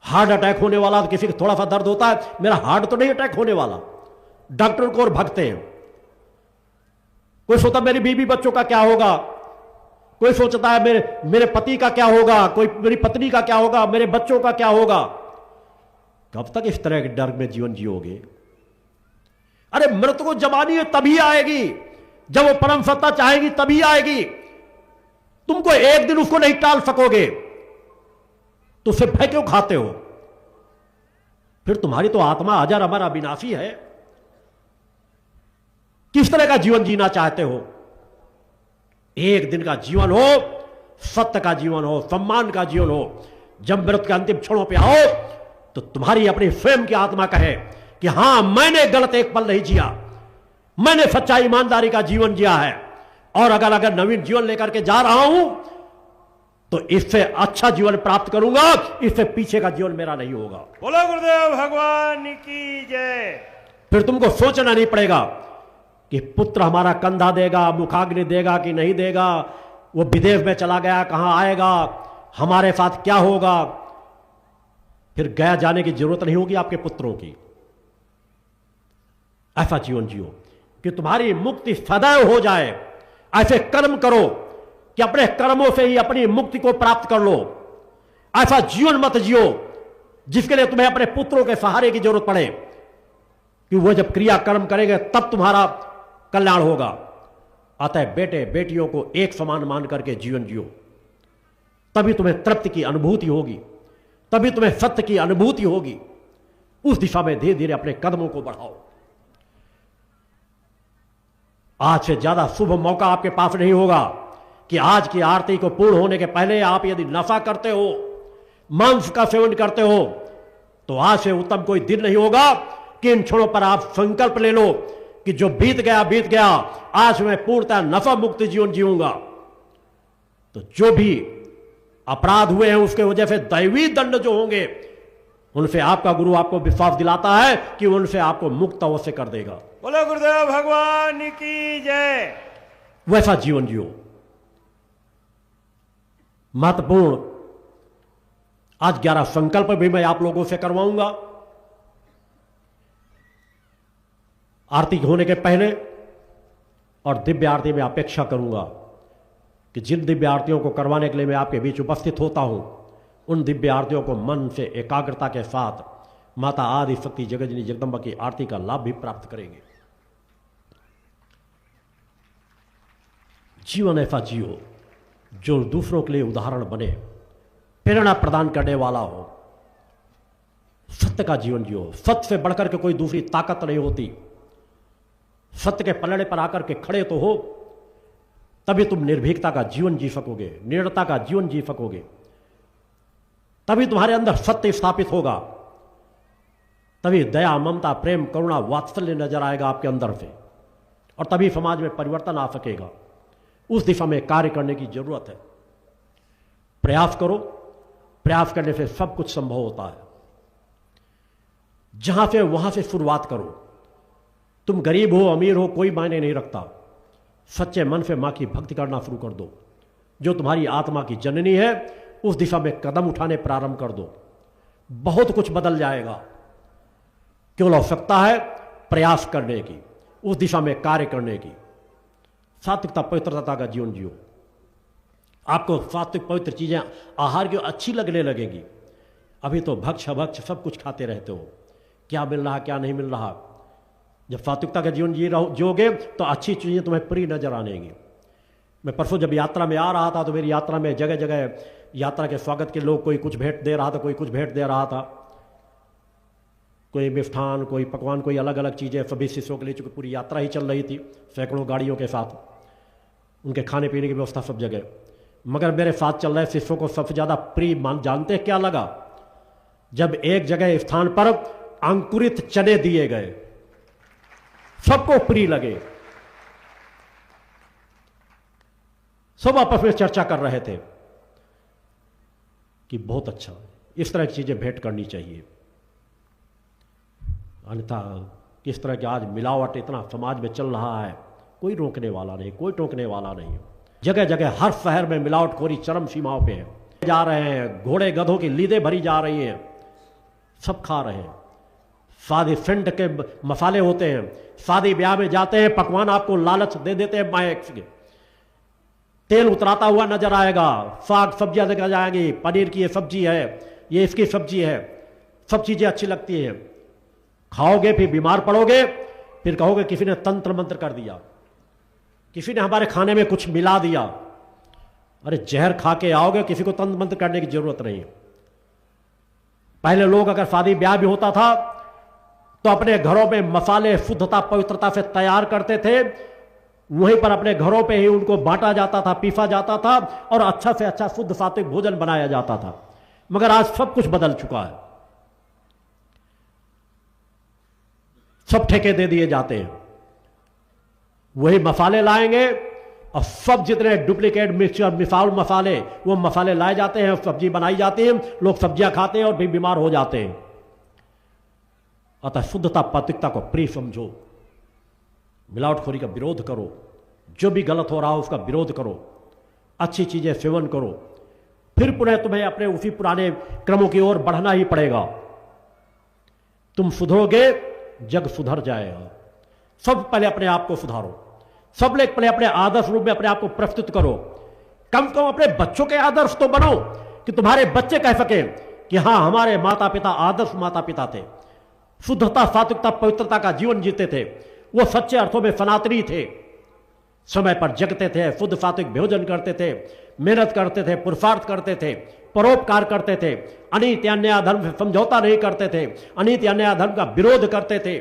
हार्ट अटैक होने वाला तो किसी को थोड़ा सा दर्द होता है, मेरा हार्ट तो नहीं अटैक होने वाला, डॉक्टर को और भगते हैं। कोई सोचता मेरी बीवी बच्चों का क्या होगा, कोई सोचता है मेरे पति का क्या होगा, कोई मेरी पत्नी का क्या होगा, मेरे बच्चों का क्या होगा। कब तक इस तरह के डर में जीवन जियोगे? अरे मृत्यु को जमानी है तभी आएगी, जब वो परम सत्ता चाहेगी तभी आएगी। तुमको एक दिन उसको नहीं टाल सकोगे तो उसे भय क्यों खाते हो? फिर तुम्हारी तो आत्मा अजर अमर अविनाशी है। किस तरह का जीवन जीना चाहते हो? एक दिन का जीवन हो, सत्य का जीवन हो, सम्मान का जीवन हो। जब मृत्यु के अंतिम क्षणों पे आओ तो तुम्हारी अपनी स्वयं की आत्मा कहे कि हां, मैंने गलत एक पल नहीं जिया, मैंने सच्चा ईमानदारी का जीवन जिया है, और अगर नवीन जीवन लेकर के जा रहा हूं तो इससे अच्छा जीवन प्राप्त करूंगा, इससे पीछे का जीवन मेरा नहीं होगा। बोलो गुरुदेव भगवान की जय। फिर तुमको सोचना नहीं पड़ेगा कि पुत्र हमारा कंधा देगा, मुखाग्नि देगा कि नहीं देगा, वो विदेश में चला गया कहां आएगा, हमारे साथ क्या होगा। फिर गया जाने की जरूरत नहीं होगी आपके पुत्रों की। ऐसा जीवन जियो कि तुम्हारी मुक्ति सदैव हो जाए। ऐसे कर्म करो कि अपने कर्मों से ही अपनी मुक्ति को प्राप्त कर लो। ऐसा जीवन मत जियो जिसके लिए तुम्हें अपने पुत्रों के सहारे की जरूरत पड़े, कि वो जब क्रिया कर्म करेंगे तब तुम्हारा कल्याण होगा। अतः बेटे बेटियों को एक समान मान करके जीवन जियो, तभी तुम्हें तृप्ति की अनुभूति होगी, तभी तुम्हें सत्य की अनुभूति होगी। उस दिशा में धीरे धीरे अपने कदमों को बढ़ाओ। आज से ज्यादा शुभ मौका आपके पास नहीं होगा कि आज की आरती को पूर्ण होने के पहले आप यदि नशा करते हो, मांस का सेवन करते हो, तो आज से उत्तम कोई दिन नहीं होगा किन क्षणों पर आप संकल्प ले लो कि जो बीत गया, आज मैं पूर्णतः नफा मुक्त जीवन जीऊंगा, तो जो भी अपराध हुए हैं उसके वजह से दैवी दंड जो होंगे उनसे आपका गुरु आपको विश्वास दिलाता है कि उनसे आपको मुक्त अवश्य कर देगा। बोलो गुरुदेव भगवान की जय। वैसा जीवन जियो। महत्वपूर्ण आज 11 संकल्प भी मैं आप लोगों से करवाऊंगा। आरती होने के पहले और दिव्य आरती में अपेक्षा करूंगा कि जिन दिव्य आरतियों को करवाने के लिए मैं आपके बीच उपस्थित होता हूं, उन दिव्य आरतियों को मन से एकाग्रता के साथ माता आदि शक्ति जगतजननी जगदम्बा की आरती का लाभ भी प्राप्त करेंगे। जीवन ऐसा जियो जो दूसरों के लिए उदाहरण बने, प्रेरणा प्रदान करने वाला हो। सत्य का जीवन जियो। सत्य से बढ़कर के कोई दूसरी ताकत नहीं होती। सत्य के पलड़े पर आकर के खड़े तो हो, तभी तुम निर्भीकता का जीवन जी सकोगे, निर्णता का जीवन जी सकोगे। तभी तुम्हारे अंदर सत्य स्थापित होगा। तभी दया, ममता, प्रेम, करुणा, वात्सल्य नजर आएगा आपके अंदर से, और तभी समाज में परिवर्तन आ सकेगा। उस दिशा में कार्य करने की जरूरत है। प्रयास करो। प्रयास करने से सब कुछ संभव होता है। जहां से वहां से शुरुआत करो। तुम गरीब हो, अमीर हो, कोई मायने नहीं रखता। सच्चे मन से मां की भक्ति करना शुरू कर दो। जो तुम्हारी आत्मा की जननी है उस दिशा में कदम उठाने प्रारंभ कर दो। बहुत कुछ बदल जाएगा। केवल आवश्यकता है प्रयास करने की, उस दिशा में कार्य करने की। सात्विकता, पवित्रता का जीवन जियो। आपको सात्विक पवित्र चीजें आहार की अच्छी लगने लगेगी। अभी तो भक्ष भक्ष सब कुछ खाते रहते हो, क्या मिल रहा क्या नहीं मिल रहा। जब सात्विकता का जीवन जियोगे तो अच्छी चीजें तुम्हें प्रिय नजर आनेगी। मैं परसों जब यात्रा में आ रहा था तो मेरी यात्रा में जगह जगह यात्रा के स्वागत के लोग, कोई कुछ भेंट दे रहा था, कोई कुछ भेंट दे रहा था, कोई मिष्ठान, कोई पकवान, कोई अलग अलग चीजें सभी शिष्यों के लिए, चूंकि पूरी यात्रा ही चल रही थी सैकड़ों गाड़ियों के साथ, उनके खाने पीने की व्यवस्था सब जगह। मगर मेरे साथ चल रहे शिष्यों को सबसे ज्यादा प्रिय जानते क्या लगा? जब एक जगह स्थान पर अंकुरित चने दिए गए, सबको प्रिय लगे। सब आपस में चर्चा कर रहे थे कि बहुत अच्छा, इस तरह की चीजें भेंट करनी चाहिए। अन्यथा किस तरह की आज मिलावट इतना समाज में चल रहा है, कोई रोकने वाला नहीं, कोई टोकने वाला नहीं। जगह जगह हर शहर में मिलावटखोरी चरम सीमाओं पे है। जा रहे हैं, घोड़े गधों की लीदें भरी जा रही हैं, सब खा रहे हैं। शादी सेंट के मसाले होते हैं, शादी ब्याह में जाते हैं, पकवान आपको लालच दे देते हैं, माइक के तेल उतराता हुआ नजर आएगा, साग सब्जियां नजर जाएंगी, पनीर की ये सब्जी है, ये इसकी सब्जी है, सब चीजें अच्छी लगती हैं। खाओगे फिर बीमार पड़ोगे, फिर कहोगे किसी ने तंत्र मंत्र कर दिया, किसी ने हमारे खाने में कुछ मिला दिया। अरे जहर खा के आओगे, किसी को तंत्र मंत्र करने की जरूरत नहीं है। पहले लोग अगर शादी ब्याह भी होता था तो अपने घरों में मसाले शुद्धता पवित्रता से तैयार करते थे, वहीं पर अपने घरों पे ही उनको बांटा जाता था, पीसा जाता था, और अच्छा से अच्छा शुद्ध सात्विक भोजन बनाया जाता था। मगर आज सब कुछ बदल चुका है। सब ठेके दे दिए जाते हैं। वही मसाले लाएंगे और सब जितने डुप्लीकेट मिक्सचर मिसाल मसाले, वो मसाले लाए जाते हैं, सब्जी बनाई जाती है, लोग सब्जियां खाते हैं और भी बीमार हो जाते हैं। अतः शुद्धता पवित्रता को प्रिय समझो, मिलावटखोरी का विरोध करो, जो भी गलत हो रहा हो उसका विरोध करो, अच्छी चीजें सेवन करो, फिर पुनः तुम्हें अपने उसी पुराने क्रमों की ओर बढ़ना ही पड़ेगा। तुम सुधरोगे, जग सुधर जाएगा। सब पहले अपने आप को सुधारो, सब लोग पहले अपने आदर्श रूप में अपने आप को प्रस्तुत करो। कम से कम अपने बच्चों के आदर्श तो बनो कि तुम्हारे बच्चे कह सके कि हाँ, हमारे माता पिता आदर्श माता पिता थे, शुद्धता सात्विकता पवित्रता का जीवन जीते थे, वो सच्चे अर्थों में सनातनी थे, समय पर जगते थे, शुद्ध सात्विक भोजन करते थे, मेहनत करते थे, पुरुषार्थ करते थे, परोपकार करते थे, अनीति अन्याय धर्म से समझौता नहीं करते थे, अनीति अन्याय धर्म का विरोध करते थे।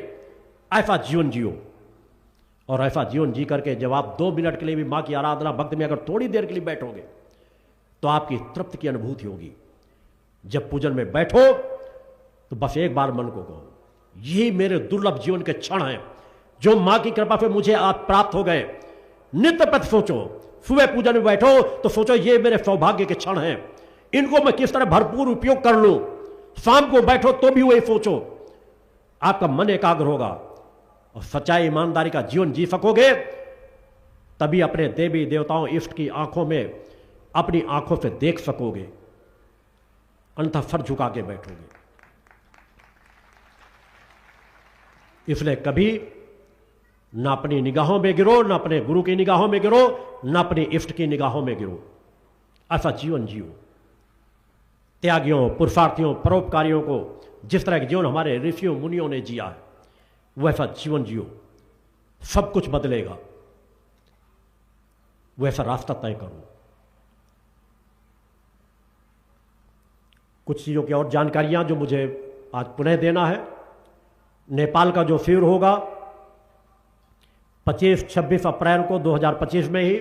ऐसा जीवन जियो। और ऐसा जीवन जी करके जब आप 2 मिनट के लिए भी मां की आराधना भक्ति में अगर थोड़ी देर के लिए बैठोगे तो आपकी तृप्ति की अनुभूति होगी। जब पूजन में बैठो तो बस एक बार मन को कहो, यही मेरे दुर्लभ जीवन के क्षण हैं जो मां की कृपा से मुझे आज प्राप्त हो गए। नित्य प्रति सोचो, सुबह पूजन में बैठो तो सोचो ये मेरे सौभाग्य के क्षण हैं, इनको मैं किस तरह भरपूर उपयोग कर लूं। शाम को बैठो तो भी वही सोचो, आपका मन एकाग्र होगा और सच्चाई ईमानदारी का जीवन जी सकोगे। तभी अपने देवी देवताओं इष्ट की आंखों में अपनी आंखों से देख सकोगे, अन्यथा सर झुका के बैठोगे। इसलिए कभी न अपनी निगाहों में गिरो, न अपने गुरु की निगाहों में गिरो, न अपने इष्ट की निगाहों में गिरो। ऐसा जीवन जियो। त्यागियों, पुरुषार्थियों, परोपकारियों को जिस तरह के जीवन हमारे ऋषियों मुनियों ने जिया है वैसा जीवन जियो, सब कुछ बदलेगा। वैसा रास्ता तय करो। कुछ चीज़ों की और जानकारियां जो मुझे आज पुनः देना है। नेपाल का जो शिविर होगा 25-26 अप्रैल को 2025 में ही,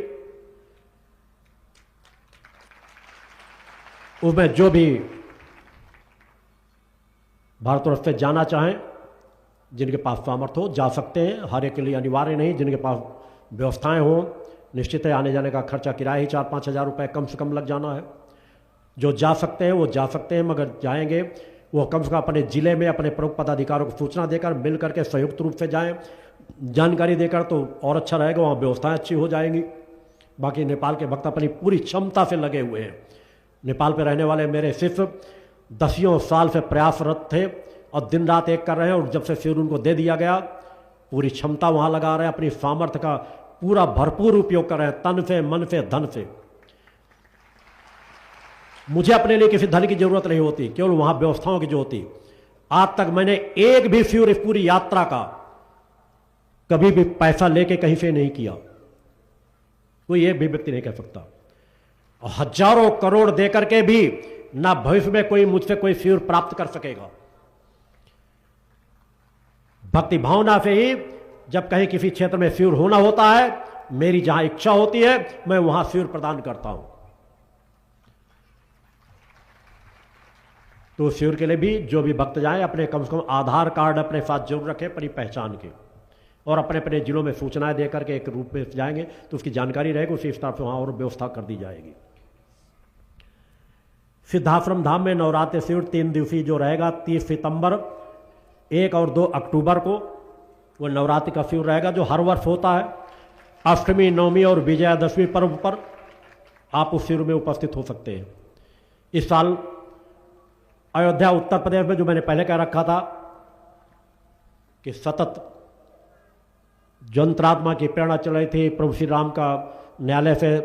उसमें जो भी भारतवर्ष से जाना चाहें, जिनके पास सामर्थ्य हो जा सकते हैं। हर एक के लिए अनिवार्य नहीं, जिनके पास व्यवस्थाएं हों। निश्चित है आने जाने का खर्चा, किराया ही 4-5 हज़ार रुपये कम से कम लग जाना है। जो जा सकते हैं वो जा सकते हैं, मगर जाएंगे वो कम से कम अपने ज़िले में अपने प्रमुख पदाधिकारियों को सूचना देकर मिल करके संयुक्त रूप से जाएं, जानकारी देकर तो और अच्छा रहेगा, वहाँ व्यवस्थाएं अच्छी हो जाएंगी। बाकी नेपाल के भक्त अपनी पूरी क्षमता से लगे हुए हैं। नेपाल पे रहने वाले मेरे शिष्य 10 साल से प्रयासरत थे और दिन रात एक कर रहे हैं, और जब से शिविर उनको दे दिया गया पूरी क्षमता वहाँ लगा रहे हैं, अपनी सामर्थ्य का पूरा भरपूर उपयोग कर रहे हैं, तन से, मन से, धन से। मुझे अपने लिए किसी धन की जरूरत नहीं होती, केवल वहां व्यवस्थाओं की जो होती। आज तक मैंने एक भी शिविर इस पूरी यात्रा का कभी भी पैसा लेके कहीं से नहीं किया, कोई एक भी व्यक्ति नहीं कह सकता। और हजारों करोड़ देकर के भी ना भविष्य में कोई मुझसे कोई शिविर प्राप्त कर सकेगा। भक्ति भावना से ही जब कहीं किसी क्षेत्र में शिविर होना होता है, मेरी जहां इच्छा होती है मैं वहां शिविर प्रदान करता हूं। तो शिविर के लिए भी जो भी भक्त जाएं अपने कम से कम आधार कार्ड अपने साथ जरूर रखें, अपनी पहचान के, और अपने अपने जिलों में सूचनाएं देकर के एक रूप में जाएंगे तो उसकी जानकारी रहेगी, उसी हिसाब से वहां और व्यवस्था कर दी जाएगी। सिद्धाश्रम धाम में नवरात्र शिविर 3 दिवसीय जो रहेगा, 30 सितंबर, 1 और 2 अक्टूबर को वो नवरात्रि का शिविर रहेगा, जो हर वर्ष होता है। अष्टमी, नवमी और विजयादशमी पर्व पर आप उस शिविर में उपस्थित हो सकते हैं। इस साल अयोध्या उत्तर प्रदेश में, जो मैंने पहले कह रखा था कि सतत जो अंतरात्मा की प्रेरणा चल रही थी, प्रभु श्री राम का न्यायालय से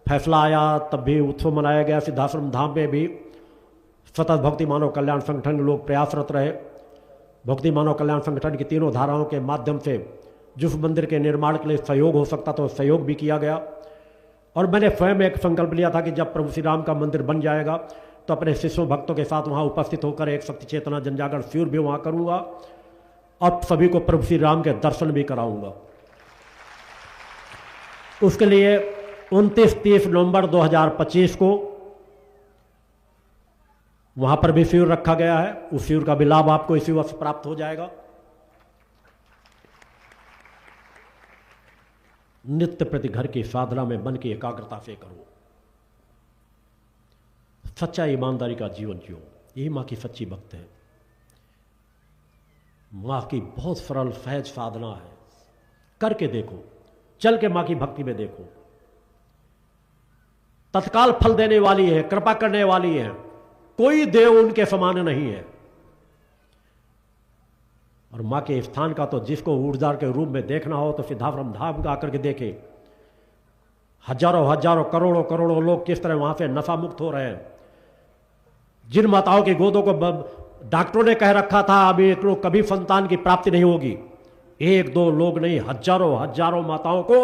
फैसला आया, तब भी उत्सव मनाया गया। सिद्धाश्रम धाम में भी सतत भक्ति मानव कल्याण संगठन के लोग प्रयासरत रहे। भक्ति मानव कल्याण संगठन की तीनों धाराओं के माध्यम से जिस मंदिर के निर्माण के लिए सहयोग हो सकता था, सहयोग भी किया गया। और मैंने स्वयं एक संकल्प लिया था कि जब प्रभु श्री राम का मंदिर बन जाएगा तो अपने शिष्यों भक्तों के साथ वहाँ उपस्थित होकर एक शक्ति चेतना जनजागरण शिविर भी वहाँ करूँगा, और सभी को प्रभु श्री राम के दर्शन भी कराऊंगा। उसके लिए 29-30 नवंबर 2025 को वहां पर भी शिविर रखा गया है। उस शिविर का भी लाभ आपको इसी वर्ष प्राप्त हो जाएगा। नित्य प्रति घर की साधना में मन की एकाग्रता से करो, सच्चा ईमानदारी का जीवन जियो। यही मां की सच्ची भक्त है। मां की बहुत सरल सहज साधना है, करके देखो, चल के मां की भक्ति में देखो। तत्काल फल देने वाली है, कृपा करने वाली है, कोई देव उनके समान नहीं है। और मां के स्थान का तो जिसको ऊर्जा के रूप में देखना हो तो सिद्धाश्रम धाम आकर के देखे। हजारों हजारों करोड़ों करोड़ों लोग किस तरह वहां से नशा मुक्त हो रहे हैं। जिन माताओं की गोदों को डॉक्टरों ने कह रखा था अभी एक लोग कभी संतान की प्राप्ति नहीं होगी, 1-2 लोग नहीं, हजारों हजारों माताओं को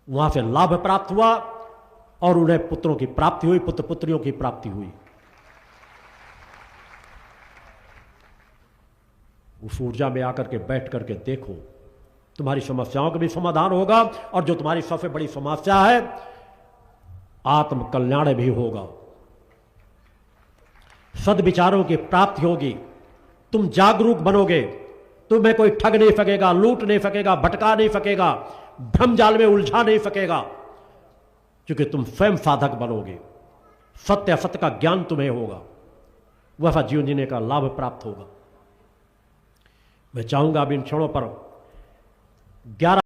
वहां से लाभ प्राप्त हुआ और उन्हें पुत्रों की प्राप्ति हुई, पुत्र पुत्रियों की प्राप्ति हुई। उस ऊर्जा में आकर के बैठ करके देखो, तुम्हारी समस्याओं का भी समाधान होगा, और जो तुम्हारी सबसे बड़ी समस्या है आत्म कल्याण भी होगा। सद्विचारों की प्राप्ति होगी, तुम जागरूक बनोगे, तुम्हें कोई ठग नहीं सकेगा, लूट नहीं सकेगा, भटका नहीं सकेगा, भ्रमजाल में उलझा नहीं सकेगा, क्योंकि तुम स्वयं साधक बनोगे। सत्य असत्य का ज्ञान तुम्हें होगा, वह जीवन जीने का लाभ प्राप्त होगा। मैं चाहूंगा अब इन क्षणों पर 11